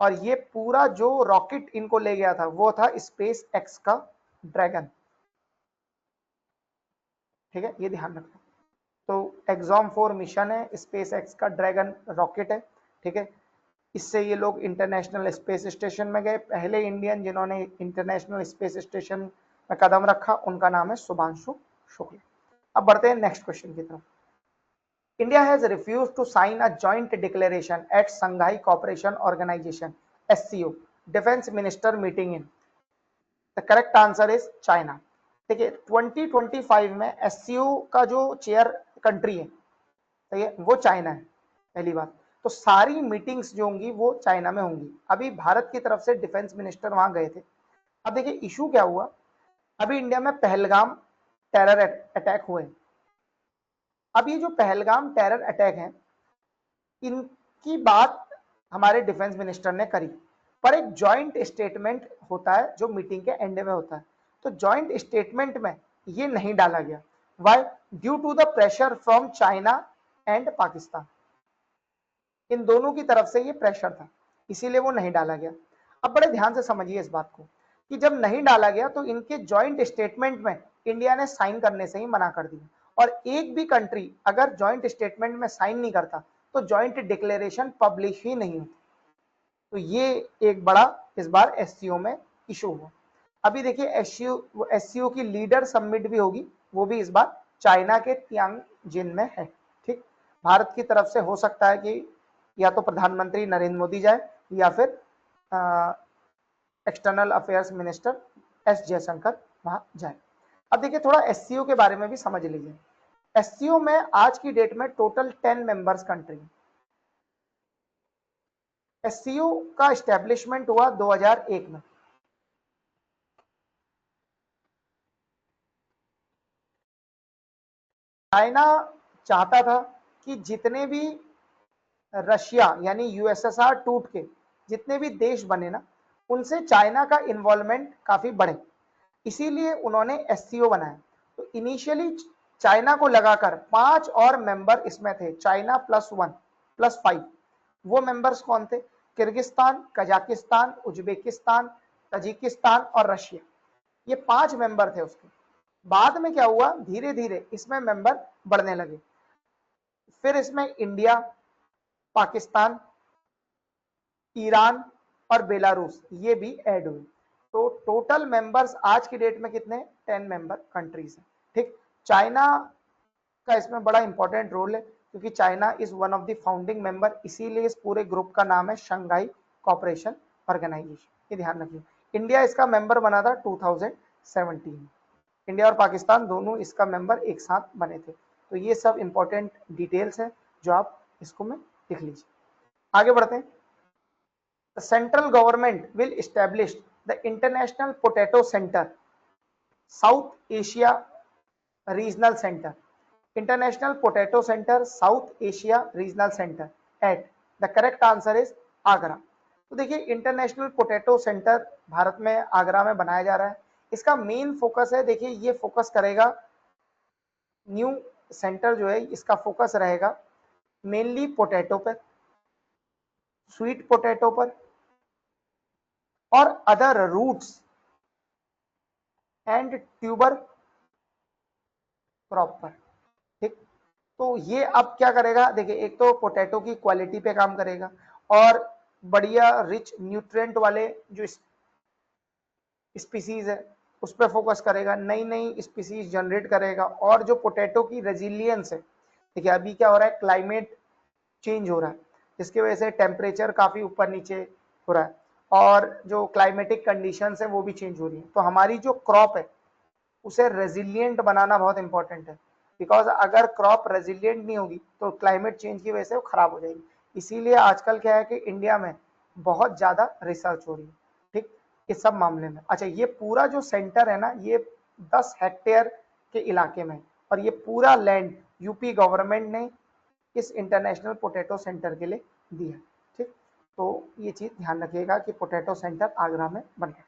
और ये पूरा जो रॉकेट इनको ले गया था वो था स्पेस एक्स का ड्रैगन। ठीक है, ये ध्यान रखना। तो एग्जॉम 4 मिशन है, स्पेस एक्स का ड्रैगन रॉकेट है। ठीक है, इससे ये लोग इंटरनेशनल स्पेस स्टेशन में गए। पहले इंडियन जिन्होंने इंटरनेशनल स्पेस स्टेशन में कदम रखा उनका नाम है शुभांशु शुक्ल। अब बढ़ते हैं नेक्स्ट क्वेश्चन की तरफ। India has refuse to sign a joint declaration at Shanghai cooperation organisation SCO defence minister meeting in. The correct answer is China. देखिए 2025 में SCO का जो चेयर कंट्री है, सही है, वो चाइना है पहली बात। तो सारी मीटिंग्स जो होंगी वो चाइना में होंगी। अभी भारत की तरफ से डिफेंस मिनिस्टर वहां गए थे। अब देखिए इशू क्या हुआ, अभी इंडिया में पहलगाम टेरर अटैक हुए। अब ये जो पहलगाम टेरर अटैक है, इनकी बात हमारे डिफेंस मिनिस्टर ने करी, पर एक जॉइंट स्टेटमेंट होता है जो मीटिंग के एंड में होता है। तो जॉइंट स्टेटमेंट में ये नहीं डाला गया। Why? Due to the pressure from China and Pakistan. इन दोनों की तरफ से ये प्रेशर था, इसीलिए वो नहीं डाला गया। अब बड़े ध्यान से समझिए इस बात को कि जब नहीं डाला गया तो इनके जॉइंट स्टेटमेंट में इंडिया ने साइन करने से ही मना कर दिया। और एक भी कंट्री अगर जॉइंट स्टेटमेंट में साइन नहीं करता तो जॉइंट डिक्लेरेशन पब्लिश ही नहीं होती। तो ये एक बड़ा इस बार SCO में इशू हुआ। अभी देखिए SCO की लीडर समिट भी होगी, वो भी इस बार चाइना के तियांजिन में है। ठीक, भारत की तरफ से हो सकता है कि या तो प्रधानमंत्री नरेंद्र मोदी जाए या फिर external affairs minister S Jaishankar वहां जाए। अब देखिए थोड़ा SCO के बारे में भी समझ लीजिए। SCO में आज की डेट में टोटल 10 मेंबर्स कंट्री। SCO का एस्टेब्लिशमेंट हुआ 2001 में। चाइना चाहता था कि जितने भी रशिया यानी USSR टूट के जितने भी देश बने ना, उनसे चाइना का इन्वॉल्वमेंट काफी बढ़े, इसीलिए उन्होंने SCO बनाया। तो इनिशियली चाइना को लगाकर 5 और मेंबर इसमें थे, चाइना +1+5। वो मेंबर्स कौन थे? किर्गिस्तान, कजाकिस्तान, उज्बेकिस्तान, तजिकिस्तान और रशिया। ये 5 मेंबर थे उसके। बाद में क्या हुआ, धीरे धीरे इसमें मेंबर बढ़ने लगे। फिर इसमें इंडिया, पाकिस्तान, ईरान और बेलारूस ये भी ऐड हुए। तो टोटल मेंबर्स आज की डेट में कितने? 10 मेंबर कंट्रीज हैं। ठीक, चाइना का इसमें बड़ा इंपॉर्टेंट रोल है क्योंकि China is one of the founding member, इसीलिए इस पूरे ग्रुप का नाम है शंघाई कॉपरेशन ऑर्गेनाइजेशन। ये ध्यान रखिए। इंडिया इसका मेंबर बना था 2017। इंडिया और पाकिस्तान दोनों इसका मेंबर एक साथ बने थे। तो ये सब इंपॉर्टेंट डिटेल्स है जो आप इसको में लिख लीजिए। आगे बढ़ते हैं। The central government will establish the International Potato Center, South Asia Regional Center. International Potato Center, South Asia Regional Center at, the correct answer is Agra. तो देखिए इंटरनेशनल पोटैटो सेंटर भारत में आगरा में बनाया जा रहा है। इसका मेन फोकस है, देखिए ये फोकस करेगा, न्यू सेंटर जो है इसका फोकस रहेगा मेनली पोटैटो पर, स्वीट पोटैटो पर और other roots and tuber crop पर। ठीक, तो ये अब क्या करेगा, देखिए एक तो पोटैटो की क्वालिटी पे काम करेगा और बढ़िया रिच न्यूट्रिएंट वाले जो स्पीसीज है उस पर फोकस करेगा, नई नई स्पीसीज जनरेट करेगा और जो पोटैटो की रेजिलियंस है। देखिए अभी क्या हो रहा है, क्लाइमेट चेंज हो रहा है जिसकी वजह से टेम्परेचर काफी ऊपर नीचे हो रहा है और जो क्लाइमेटिक कंडीशंस है वो भी चेंज हो रही है। तो हमारी जो क्रॉप है उसे रेजिलियंट बनाना बहुत इंपॉर्टेंट है, बिकॉज अगर क्रॉप रेजिलियंट नहीं होगी तो क्लाइमेट चेंज की वजह से वो खराब हो जाएगी। इसीलिए आजकल क्या है कि इंडिया में बहुत ज्यादा रिसर्च हो रही है, ठीक, इस सब मामले में। अच्छा, ये पूरा जो सेंटर है ना, ये 10 हेक्टेयर के इलाके में, और ये पूरा लैंड यूपी गवर्नमेंट ने इस इंटरनेशनल पोटैटो सेंटर के लिए दिया। ठीक, तो ये चीज ध्यान रखिएगा कि पोटैटो सेंटर आगरा में बन गया।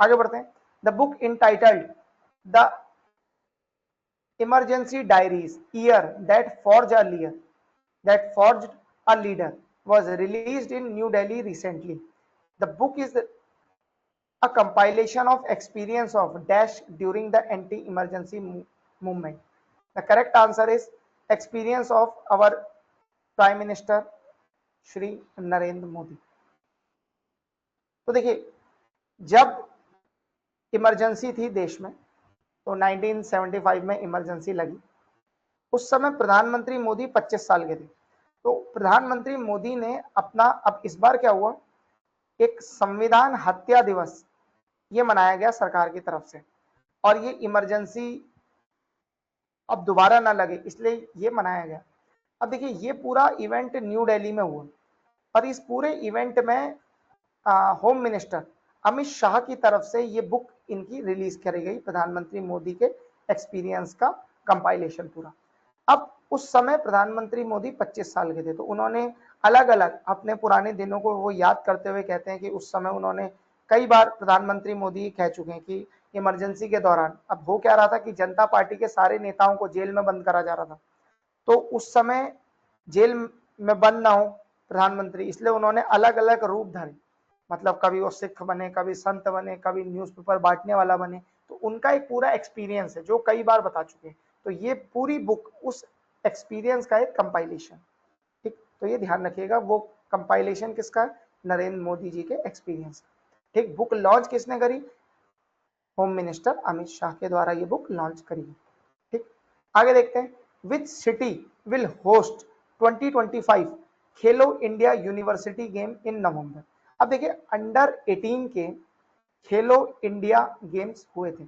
आगे बढ़ते हैं। The book entitled the emergency diaries year that forged a leader was released in New Delhi recently. The book is a compilation of experience of dash during the anti-emergency movement. The correct answer is experience of our Prime Minister Shri Narendra Modi. तो देखिए, जब emergency थी देश में तो 1975 में emergency लगी, उस समय प्रधानमंत्री मोदी 25 साल के थे। तो प्रधानमंत्री मोदी ने अपना, अब इस बार क्या हुआ, एक संविधान हत्या दिवस ये मनाया गया सरकार की तरफ से, और ये इमरजेंसी अब दोबारा ना लगे इसलिए ये मनाया गया। अब देखिए, ये पूरा इवेंट न्यू दिल्ली में हुआ और इस पूरे इवेंट में होम मिनिस्टर अमित शाह की तरफ से ये बुक इनकी रिलीज करी गई, प्रधानमंत्री मोदी के एक्सपीरियंस का कंपाइलेशन पूरा। अब उस समय प्रधानमंत्री मोदी 25 साल के थे, तो उन्होंने अलग अलग अपने पुराने दिनों को वो याद करते हुए कहते हैं कि उस समय उन्होंने कई बार, प्रधानमंत्री मोदी कह चुके हैं कि इमरजेंसी के दौरान, अब हो क्या रहा था कि जनता पार्टी के सारे नेताओं को जेल में बंद करा जा रहा था, तो उस समय जेल में बंद ना हो प्रधानमंत्री, इसलिए उन्होंने अलग अलग रूप धरे, मतलब कभी वो सिख बने, कभी संत बने, कभी न्यूज़पेपर बांटने वाला बने। तो उनका एक पूरा एक्सपीरियंस है जो कई बार बता चुके हैं, तो ये पूरी बुक उस एक्सपीरियंस का एक कंपाइलेशन, ठीक। तो ये ध्यान रखिएगा, वो कंपाइलेशन किसका है, नरेंद्र मोदी जी के एक्सपीरियंस, ठीक। बुक लॉन्च किसने करी, होम मिनिस्टर अमित शाह के द्वारा ये बुक लॉन्च करी, ठीक। आगे देखते हैं, which city will host 2025 Khelo India university game in नवंबर। अब देखिए, अंडर 18 के खेलो इंडिया गेम्स हुए थे,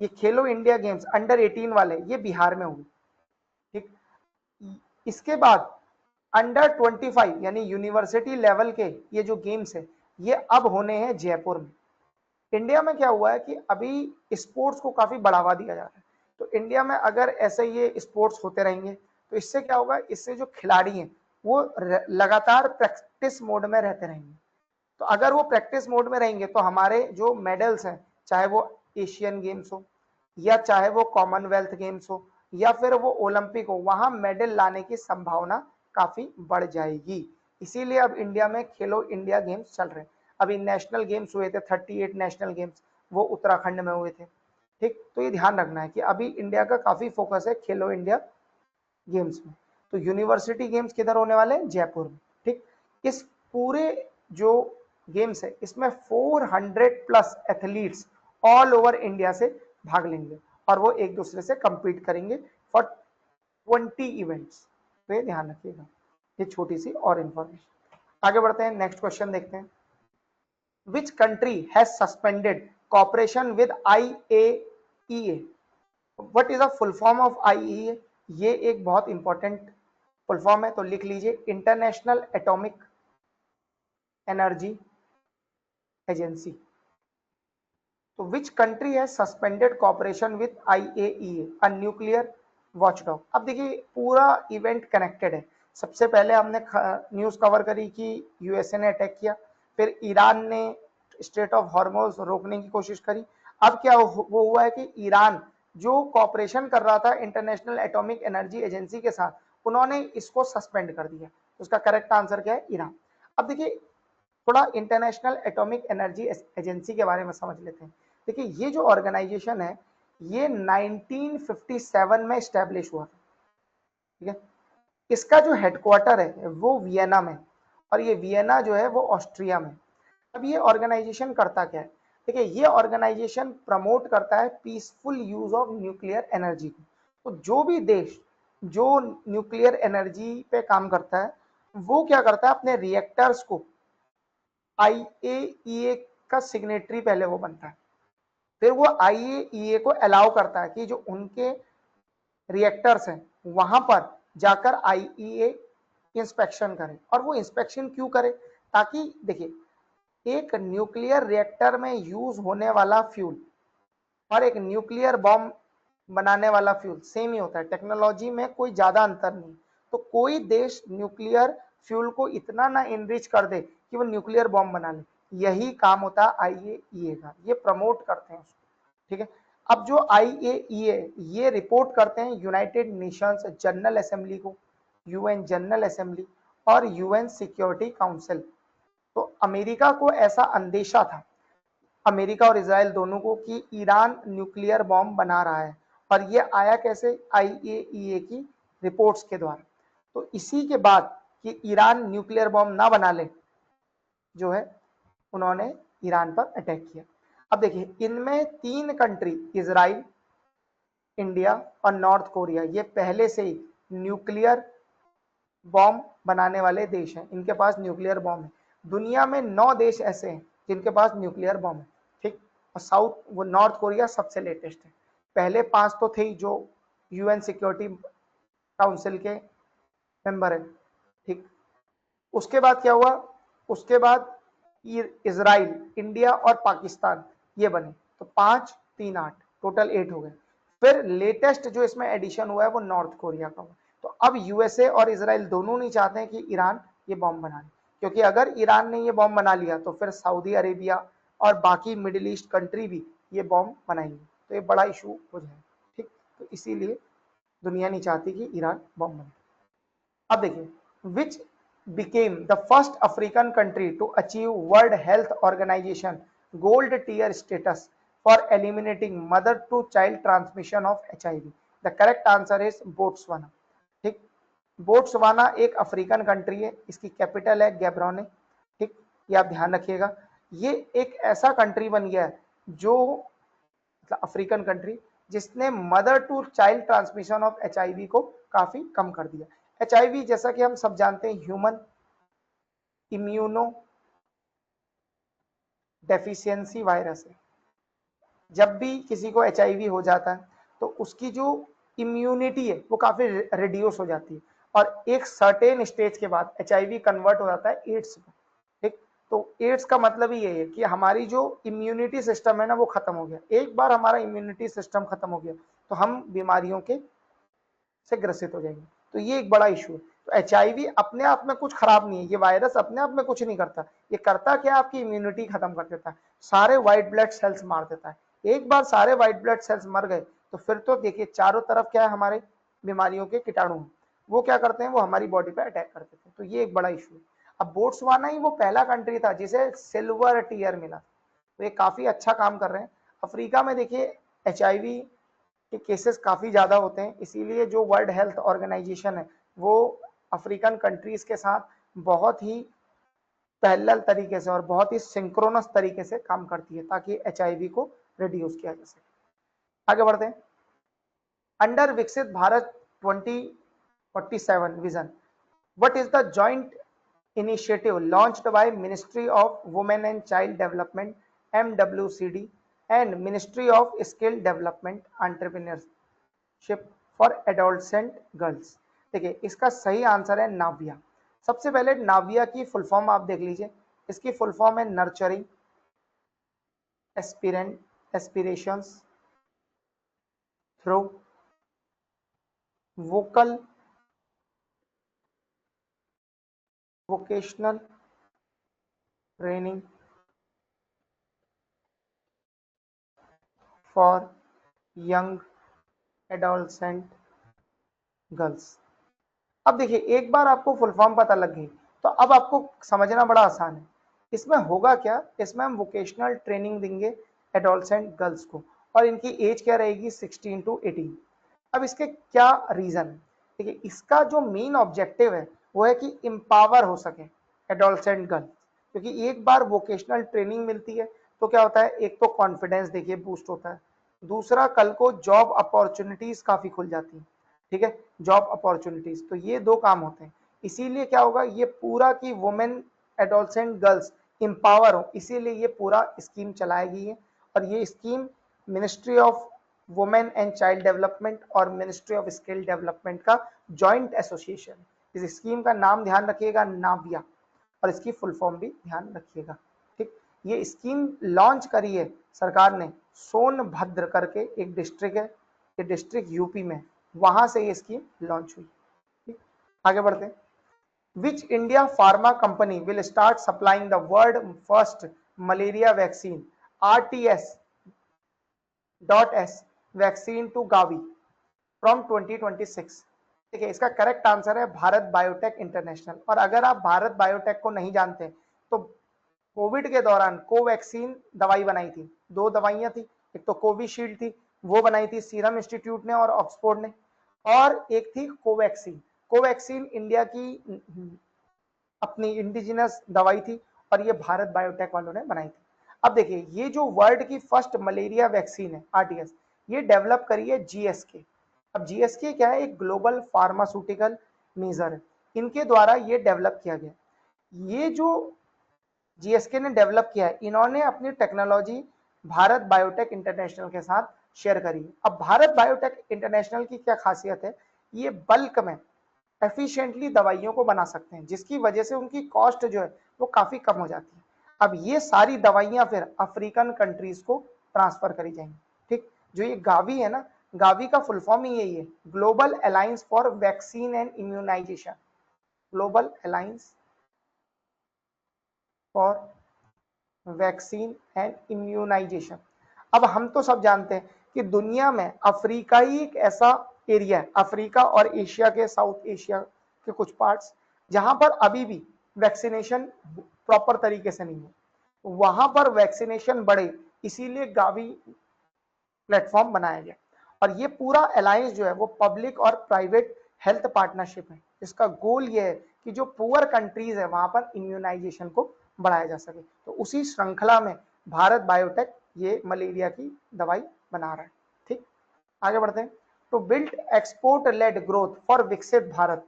ये खेलो इंडिया गेम्स अंडर 18 वाले ये बिहार में हुए, ठीक। इसके बाद अंडर 25 यानी यूनिवर्सिटी लेवल के ये जो गेम्स है ये अब होने हैं जयपुर में। इंडिया में क्या हुआ है कि अभी स्पोर्ट्स को काफी बढ़ावा दिया जा रहा है, तो इंडिया में अगर ऐसे ये स्पोर्ट्स होते रहेंगे तो इससे क्या होगा, इससे जो खिलाड़ी हैं वो लगातार प्रैक्टिस मोड में रहते रहेंगे। तो अगर वो प्रैक्टिस मोड में रहेंगे तो हमारे जो मेडल्स हैं, चाहे वो एशियन गेम्स हो या चाहे वो कॉमनवेल्थ गेम्स हो या फिर वो ओलंपिक हो, वहां मेडल लाने की संभावना काफी बढ़ जाएगी। इसीलिए अब इंडिया में खेलो इंडिया गेम्स चल रहे हैं। अभी नेशनल गेम्स हुए थे, 38 नेशनल गेम्स, वो उत्तराखंड में हुए थे, ठीक। तो ये ध्यान रखना है कि अभी इंडिया का काफी फोकस है खेलो इंडिया गेम्स में। तो यूनिवर्सिटी गेम्स किधर होने वाले हैं, जयपुर में, ठीक। इस पूरे जो गेम्स है इसमें 400 plus athletes all over India से भाग लेंगे और वो एक दूसरे से compete करेंगे फॉर 20 इवेंट्स। तो ये ध्यान रखिएगा, ये छोटी सी और इंफॉर्मेशन। आगे बढ़ते हैं, नेक्स्ट क्वेश्चन देखते हैं। Which country has suspended cooperation with IAEA? What is the full form of IAEA? ये एक बहुत इंपॉर्टेंट फुल फॉर्म है, तो लिख लीजिए, इंटरनेशनल एटॉमिक एनर्जी एजेंसी। तो विच कंट्री है suspended cooperation with IAEA, a nuclear watchdog. अब देखिए, पूरा इवेंट कनेक्टेड है। सबसे पहले हमने न्यूज कवर करी कि यूएसए ने अटैक किया, फिर ईरान ने स्ट्रेट ऑफ हॉर्मोज रोकने की कोशिश करी। अब क्या वो हुआ है कि ईरान जो कॉपरेशन कर रहा था इंटरनेशनल एटॉमिक एनर्जी एजेंसी के साथ, उन्होंने इसको सस्पेंड कर दिया। उसका करेक्ट आंसर क्या है, ईरान। अब देखिए, थोड़ा इंटरनेशनल एटॉमिक एनर्जी एजेंसी के बारे में समझ लेते हैं। देखिए, ये जो ऑर्गेनाइजेशन है ये 1957 में स्टैब्लिश हुआ था, ठीक है। इसका जो हेडक्वार्टर है वो वियना में, और ये वियना जो है वो ऑस्ट्रिया में। अब ये ऑर्गेनाइजेशन करता क्या है, देखिए, ये ऑर्गेनाइजेशन प्रमोट करता है peaceful use of nuclear energy को। तो जो भी देश जो न्यूक्लियर एनर्जी पे काम करता है वो क्या करता है, अपने रिएक्टर्स को IAEA का सिग्नेटरी पहले वो बनता है, फिर वो IAEA को अलाउ करता है कि जो उनके रिएक्टर्स हैं वहां पर जाकर IAEA इंस्पेक्शन करे। और वो इंस्पेक्शन क्यों करे, ताकि देखिए, एक न्यूक्लियर रिएक्टर में यूज होने वाला फ्यूल और एक न्यूक्लियर बॉम्ब बनाने वाला फ्यूल सेम ही होता है, टेक्नोलॉजी में कोई ज्यादा अंतर नहीं। तो कोई देश न्यूक्लियर फ्यूल को इतना ना इनरिच कर दे कि वो न्यूक्लियर बॉम्ब बना ले, यही काम होता है IAEA का, ये प्रमोट करते हैं उसको, ठीक है। अब जो IAEA ये रिपोर्ट करते हैं यूनाइटेड नेशंस जनरल असेंबली को, UN जनरल असेंबली और UN सिक्योरिटी काउंसिल। तो अमेरिका को ऐसा अंदेशा था, अमेरिका और इजराइल दोनों को, कि ईरान न्यूक्लियर बॉम्ब बना रहा है। और ये आया कैसे? आईएईए की रिपोर्ट्स के द्वारा। तो इसी के बाद कि ईरान न्यूक्लियर बॉम्ब ना बना ले, जो है उन्होंने ईरान पर अटैक किया। अब देखिए, इनमें 3 कंट्री, इजराइल, इंडिया और नॉर्थ कोरिया, ये पहले से ही न्यूक्लियर बॉम्ब बनाने वाले देश हैं, इनके पास न्यूक्लियर बॉम्ब है। दुनिया में 9 देश ऐसे हैं जिनके पास न्यूक्लियर बॉम्ब है, ठीक। और वो नॉर्थ कोरिया सबसे लेटेस्ट है। पहले 5 तो थे ही जो यूएन सिक्योरिटी काउंसिल के मेंबर है, ठीक। उसके बाद क्या हुआ? उसके बाद इजराइल, इंडिया और पाकिस्तान ये बने, तो 5, 3, 8, टोटल 8 हो गए। फिर लेटेस्ट जो इसमें एडिशन हुआ है वो नॉर्थ कोरिया का हुआ। तो अब यूएसए और इजराइल दोनों नहीं चाहते हैं कि ईरान ये बॉम्ब बना ले, क्योंकि अगर ईरान ने ये बॉम्ब बना लिया तो फिर सऊदी अरेबिया और बाकी मिडिल ईस्ट कंट्री भी ये बॉम्ब बनाएंगे, तो ये बड़ा इशू हो जाएगा, ठीक। तो इसीलिए दुनिया नहीं चाहती कि ईरान बॉम्ब बने। अब देखिए, विच became the first African country to achieve World Health Organization gold tier status for eliminating mother to child transmission of HIV? The correct answer is Botswana, ठीक। बोट्सवाना एक अफ्रीकन कंट्री है, इसकी capital है गैब्रोने, ठीक। ये आप ध्यान रखिएगा। ये एक ऐसा कंट्री बन गया है जो, मतलब अफ्रीकन कंट्री, जिसने mother to child transmission of HIV को काफी कम कर दिया। HIV जैसा कि हम सब जानते हैं ह्यूमन इम्यूनो डेफिशिएंसी वायरस है। जब भी किसी को HIV हो जाता है तो उसकी जो इम्यूनिटी है वो काफी रिड्यूस हो जाती है, और एक सर्टेन स्टेज के बाद HIV कन्वर्ट हो जाता है एड्स में, ठीक। तो एड्स का मतलब ही ये है कि हमारी जो इम्यूनिटी सिस्टम है ना वो खत्म हो गया। एक बार हमारा इम्यूनिटी सिस्टम खत्म हो गया तो हम बीमारियों के से ग्रसित हो जाएंगे। तो ये एक बड़ा इशू है। तो HIV अपने आप में कुछ खराब नहीं है, ये वायरस अपने आप में कुछ नहीं करता। ये करता क्या? आपकी इम्यूनिटी खत्म कर देता है, सारे व्हाइट ब्लड सेल्स मार देता है। एक बार सारे व्हाइट ब्लड सेल्स मर गए तो फिर तो देखिए चारों तरफ क्या है, हमारे बीमारियों के कीटाणु हैं, वो क्या करते हैं, वो हमारी बॉडी पे अटैक कर देते हैं। तो ये एक बड़ा इशू है। अब बोट्सवाना ही वो पहला कंट्री था जिसे सिल्वर टीयर मिला, तो ये काफी अच्छा काम कर रहे हैं। अफ्रीका में देखिए HIV के केसेस काफी ज्यादा होते हैं, इसीलिए जो वर्ल्ड हेल्थ ऑर्गेनाइजेशन है वो अफ्रीकन कंट्रीज के साथ बहुत ही पैरेलल तरीके से और बहुत ही सिंक्रोनस तरीके से काम करती है ताकि HIV को रिड्यूस किया जा सके। आगे बढ़ते हैं। अंडर विकसित Bharat 2047 vision, what is the joint initiative launched by Ministry of Women and Child Development MWCD and Ministry of Skill Development Entrepreneurship for Adolescent Girls? देखिए, इसका सही आंसर है नाविया। सबसे पहले नाविया की फुल फॉर्म आप देख लीजिए। इसकी फुल फॉर्म है nurturing aspirations through vocal vocational training for young adolescent girls. अब देखिए, एक बार आपको फुल फॉर्म पता लग गई तो अब आपको समझना बड़ा आसान है। इसमें होगा क्या, इसमें हम वोकेशनल ट्रेनिंग देंगे एडोलसेंट गर्ल्स को, और इनकी एज क्या रहेगी 16 to 18। अब इसके क्या रीजन है? देखिए, इसका जो मेन ऑब्जेक्टिव है वो है कि एम्पावर हो सके एडोलसेंट गर्ल, क्योंकि एक बार वोकेशनल ट्रेनिंग मिलती है तो क्या होता है, एक तो कॉन्फिडेंस देखिए बूस्ट होता है, दूसरा कल को जॉब अपॉर्चुनिटीज काफी खुल जाती है, ठीक है, जॉब अपॉर्चुनिटीज। तो ये 2 काम होते हैं। इसीलिए क्या होगा, ये पूरा की वुमेन एडोलसेंट गर्ल्स एम्पावर हो, इसीलिए ये पूरा स्कीम चलाई गई है। और ये scheme ministry of women and child development और मिनिस्ट्री ऑफ स्किल डेवलपमेंट का जॉइंट एसोसिएशन। इस स्कीम का नाम ध्यान रखिएगा, नाविया, और इसकी फुल फॉर्म भी ध्यान रखिएगा, ठीक। ये स्कीम लॉन्च करी है सरकार ने, सोनभद्र करके एक डिस्ट्रिक्ट है, ये डिस्ट्रिक्ट यूपी में, वहां से ये स्कीम लॉन्च हुई, ठीक। आगे बढ़ते हैं। Which India pharma company will start supplying the world first malaria vaccine RTS.S vaccine to Gavi from 2026? देखिए, इसका करेक्ट आंसर है भारत बायोटेक इंटरनेशनल। और अगर आप भारत बायोटेक को नहीं जानते तो कोविड के दौरान कोवैक्सीन दवाई बनाई थी, 2 दवाइयां थी, एक तो कोविशील्ड थी, वो बनाई थी सीरम इंस्टीट्यूट ने और ऑक्सफोर्ड ने, और एक थी कोवैक्सीन। कोवैक्सीन इंडिया की अपनी इंडिजिनस दवाई थी और ये भारत बायोटेक वालों ने बनाई थी। अब देखिए, ये जो वर्ल्ड की फर्स्ट मलेरिया वैक्सीन है आरटीएस, ये डेवलप करी है जीएसके। अब जीएसके क्या है, एक ग्लोबल फार्मास्यूटिकल मेजर है, इनके द्वारा ये डेवलप किया गया। ये जो जीएसके ने डेवलप किया है, इन्होंने अपनी टेक्नोलॉजी भारत बायोटेक इंटरनेशनल के साथ शेयर करी है। अब भारत बायोटेक इंटरनेशनल की क्या खासियत है, ये बल्क में एफिशिएंटली दवाइयों को बना सकते हैं, जिसकी वजह से उनकी कॉस्ट जो है वो काफी कम हो जाती है। अब ये सारी दवाइयां फिर अफ्रीकन कंट्रीज को ट्रांसफर करी जाएंगी। ठीक, जो ये गावी है ना, गावी का फुल फॉर्म ही यही है, global alliance for vaccine and immunisation. Global alliance for vaccine and immunisation. अब हम तो सब जानते हैं कि दुनिया में अफ्रीका ही एक ऐसा एरिया है, अफ्रीका और एशिया के, साउथ एशिया के कुछ पार्ट्स, जहां पर अभी भी वैक्सीनेशन प्रॉपर तरीके से नहीं है, वहां पर वैक्सीनेशन बढ़े, इसीलिए गावी प्लेटफॉर्म बनाया गया। और ये पूरा अलायंस जो है वो पब्लिक और प्राइवेट हेल्थ पार्टनरशिप है, जिसका गोल ये है कि जो पुअर कंट्रीज है वहां पर इम्यूनाइजेशन को बढ़ाया जा सके। तो उसी श्रृंखला में भारत बायोटेक ये मलेरिया की दवाई बना रहा है। ठीक, आगे बढ़ते हैं। To build export led growth for विकसित Bharat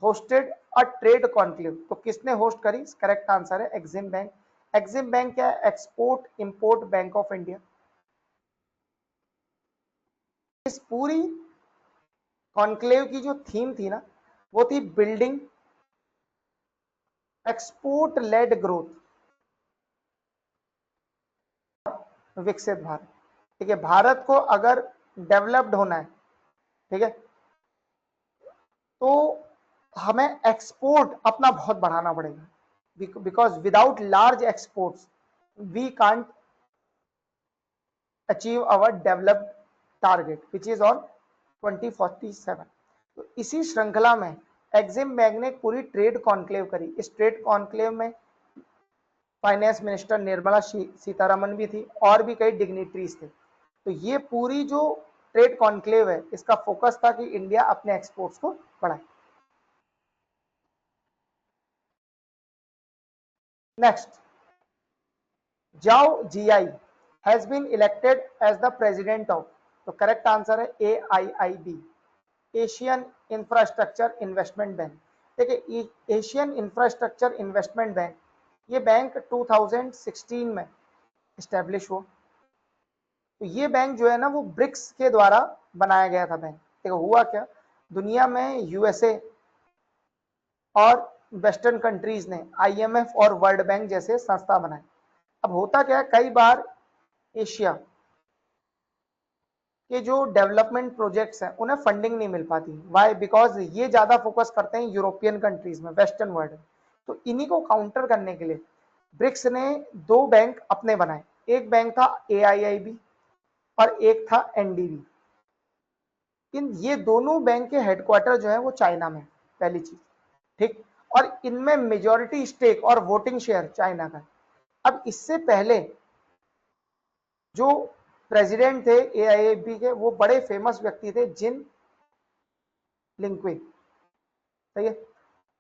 hosted a trade conclave. तो किसने होस्ट करी? करेक्ट आंसर है एक्सिम बैंक। एक्सिम बैंक क्या है? Export import bank of India. इस पूरी कॉन्क्लेव की जो थीम थी ना, वो थी बिल्डिंग एक्सपोर्ट लेड ग्रोथ विकसित भारत। ठीक है, भारत को अगर डेवलप्ड होना है, ठीक है, तो हमें एक्सपोर्ट अपना बहुत बढ़ाना पड़ेगा, because without large exports we can't achieve our developed target which is on 2047। तो इसी श्रृंखला में एक्सिम बैंक ने पूरी ट्रेड कॉन्क्लेव करी। इस ट्रेड कॉन्क्लेव में फाइनेंस मिनिस्टर निर्मला सीतारमन भी थी और भी कई डिग्निटरीज थे। तो ये पूरी जो ट्रेड कॉन्क्लेव है, इसका फोकस था कि इंडिया अपने एक्सपोर्ट्स को बढ़ाए। नेक्स्ट, जाओ जीआई has been elected as the president of. तो करेक्ट आंसर है AIIB, Asian infrastructure investment bank. देखिए, एशियन इंफ्रास्ट्रक्चर इन्वेस्टमेंट बैंक, ये बैंक 2016 में स्टैब्लिश हुआ। तो ये बैंक जो है ना, वो ब्रिक्स के द्वारा बनाया गया था बैंक। देखो हुआ क्या, दुनिया में यूएसए और वेस्टर्न कंट्रीज ने IMF और वर्ल्ड बैंक जैसे संस्था बनाए। अब होता क्या है, कई बार एशिया के जो डेवलपमेंट प्रोजेक्ट्स हैं उन्हें फंडिंग नहीं मिल पाती। वाई? बिकॉज ये ज्यादा फोकस करते हैं यूरोपियन कंट्रीज में, वेस्टर्न वर्ल्ड। तो इन्हीं को काउंटर करने के लिए ब्रिक्स ने 2 बैंक अपने बनाए। एक बैंक था AIIB और एक था NDB। ये दोनों बैंक के हेडक्वार्टर जो है वो चाइना में, पहली चीज। ठीक, और इनमें मेजॉरिटी स्टेक और वोटिंग शेयर चाइना का। अब इससे पहले जो प्रेसिडेंट थे AIIB के, वो बड़े फेमस व्यक्ति थे, जिन लिंक्वे। सही है,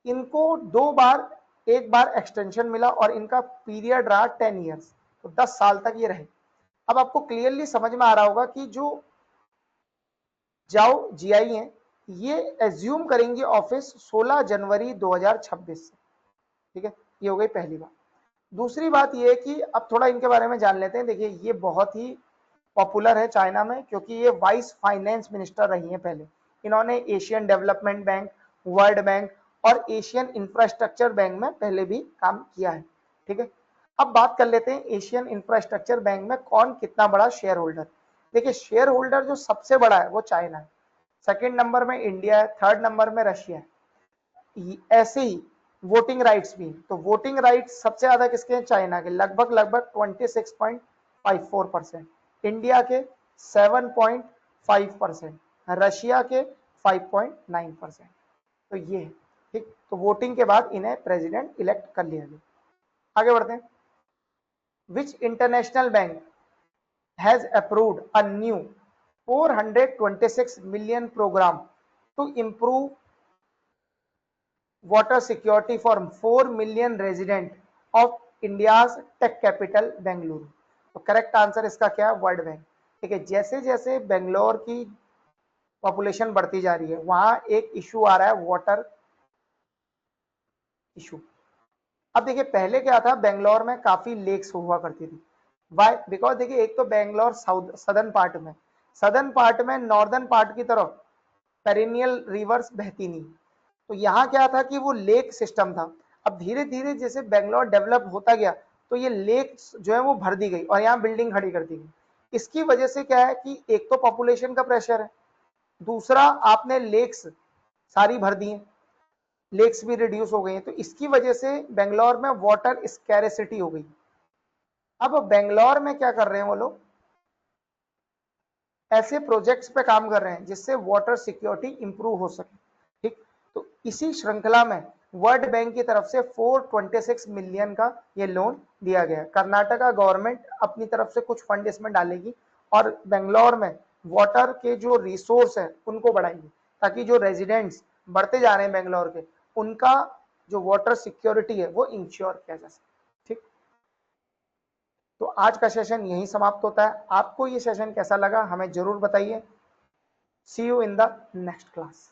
इनको 2 बार, एक बार एक्सटेंशन मिला और इनका पीरियड रहा 10 ईयर्स, तो 10 साल तक ये रहे। अब आपको क्लियरली समझ में आ रहा होगा कि जो जाओ जीआई हैं, ये एज्यूम करेंगे ऑफिस 16 जनवरी 2026 से। ठीक है, ये हो गई पहली बात। दूसरी बात ये है कि अब थोड़ा इनके बारे में जान लेते हैं। देखिए, ये बहुत ही पॉपुलर है चाइना में, क्योंकि ये वाइस फाइनेंस मिनिस्टर रही हैं पहले। इन्होंने Asian development bank, world bank और एशियन इंफ्रास्ट्रक्चर बैंक में पहले भी काम किया है। ठीक है, अब बात कर लेते हैं एशियन इंफ्रास्ट्रक्चर बैंक में कौन कितना बड़ा शेयर होल्डर। देखिए, शेयर होल्डर जो सबसे बड़ा है वो चाइना है, सेकंड नंबर में इंडिया है, थर्ड नंबर में रशिया है। ऐसे ही वोटिंग राइट्स भी, तो वोटिंग राइट्स सबसे ज्यादा किसके हैं? चाइना के, लगभग लगभग 26.54%, इंडिया के 7.5%, रशिया के 5.9%। तो ये है। ठीक, तो वोटिंग के बाद इन्हें प्रेसिडेंट इलेक्ट कर लिया गया। आगे बढ़ते हैं। which international bank has approved a new 426 million program to improve water security for 4 million resident of India's tech capital Bengaluru. तो करेक्ट आंसर इसका क्या है? World bank. ठीक है, जैसे जैसे बेंगलोर की पॉपुलेशन बढ़ती जा रही है वहां एक इशू आ रहा है, वाटर इशू। अब देखिए पहले क्या था, बेंगलोर में काफी लेक्स हुआ करती थी। वाई? बिकॉज देखिए एक तो बेंगलोर साउथ सदर्न पार्ट में नॉर्दर्न पार्ट की तरफ पेरिनियल रिवर्स बहती नहीं। तो यहाँ क्या था कि वो लेक सिस्टम था। अब धीरे धीरे जैसे बेंगलोर डेवलप होता गया तो ये लेक जो है वो भर दी गई और यहाँ बिल्डिंग खड़ी कर दी गई। इसकी वजह से क्या है कि एक तो पॉपुलेशन का प्रेशर है, दूसरा आपने लेक्स सारी भर दी हैं, लेक्स भी रिड्यूस हो गई हैं, तो इसकी वजह से बेंगलोर में वाटर स्कैरेसिटी हो गई। अब बेंगलोर में क्या कर रहे हैं वो लोग, ऐसे प्रोजेक्ट्स पे काम कर रहे हैं जिससे वाटर सिक्योरिटी इंप्रूव हो सके। ठीक, तो इसी श्रृंखला में वर्ल्ड बैंक की तरफ से 426 मिलियन का ये लोन दिया गया। कर्नाटका गवर्नमेंट अपनी तरफ से कुछ फंड इसमें डालेगी और बेंगलोर में वाटर के जो रिसोर्स है उनको बढ़ाएगी, ताकि जो रेजिडेंट्स बढ़ते जा रहे हैं बेंगलोर के, उनका जो वाटर सिक्योरिटी है वो इंश्योर किया जा सके। ठीक, तो आज का सेशन यहीं समाप्त होता है। आपको ये सेशन कैसा लगा हमें जरूर बताइए। See you in the next class.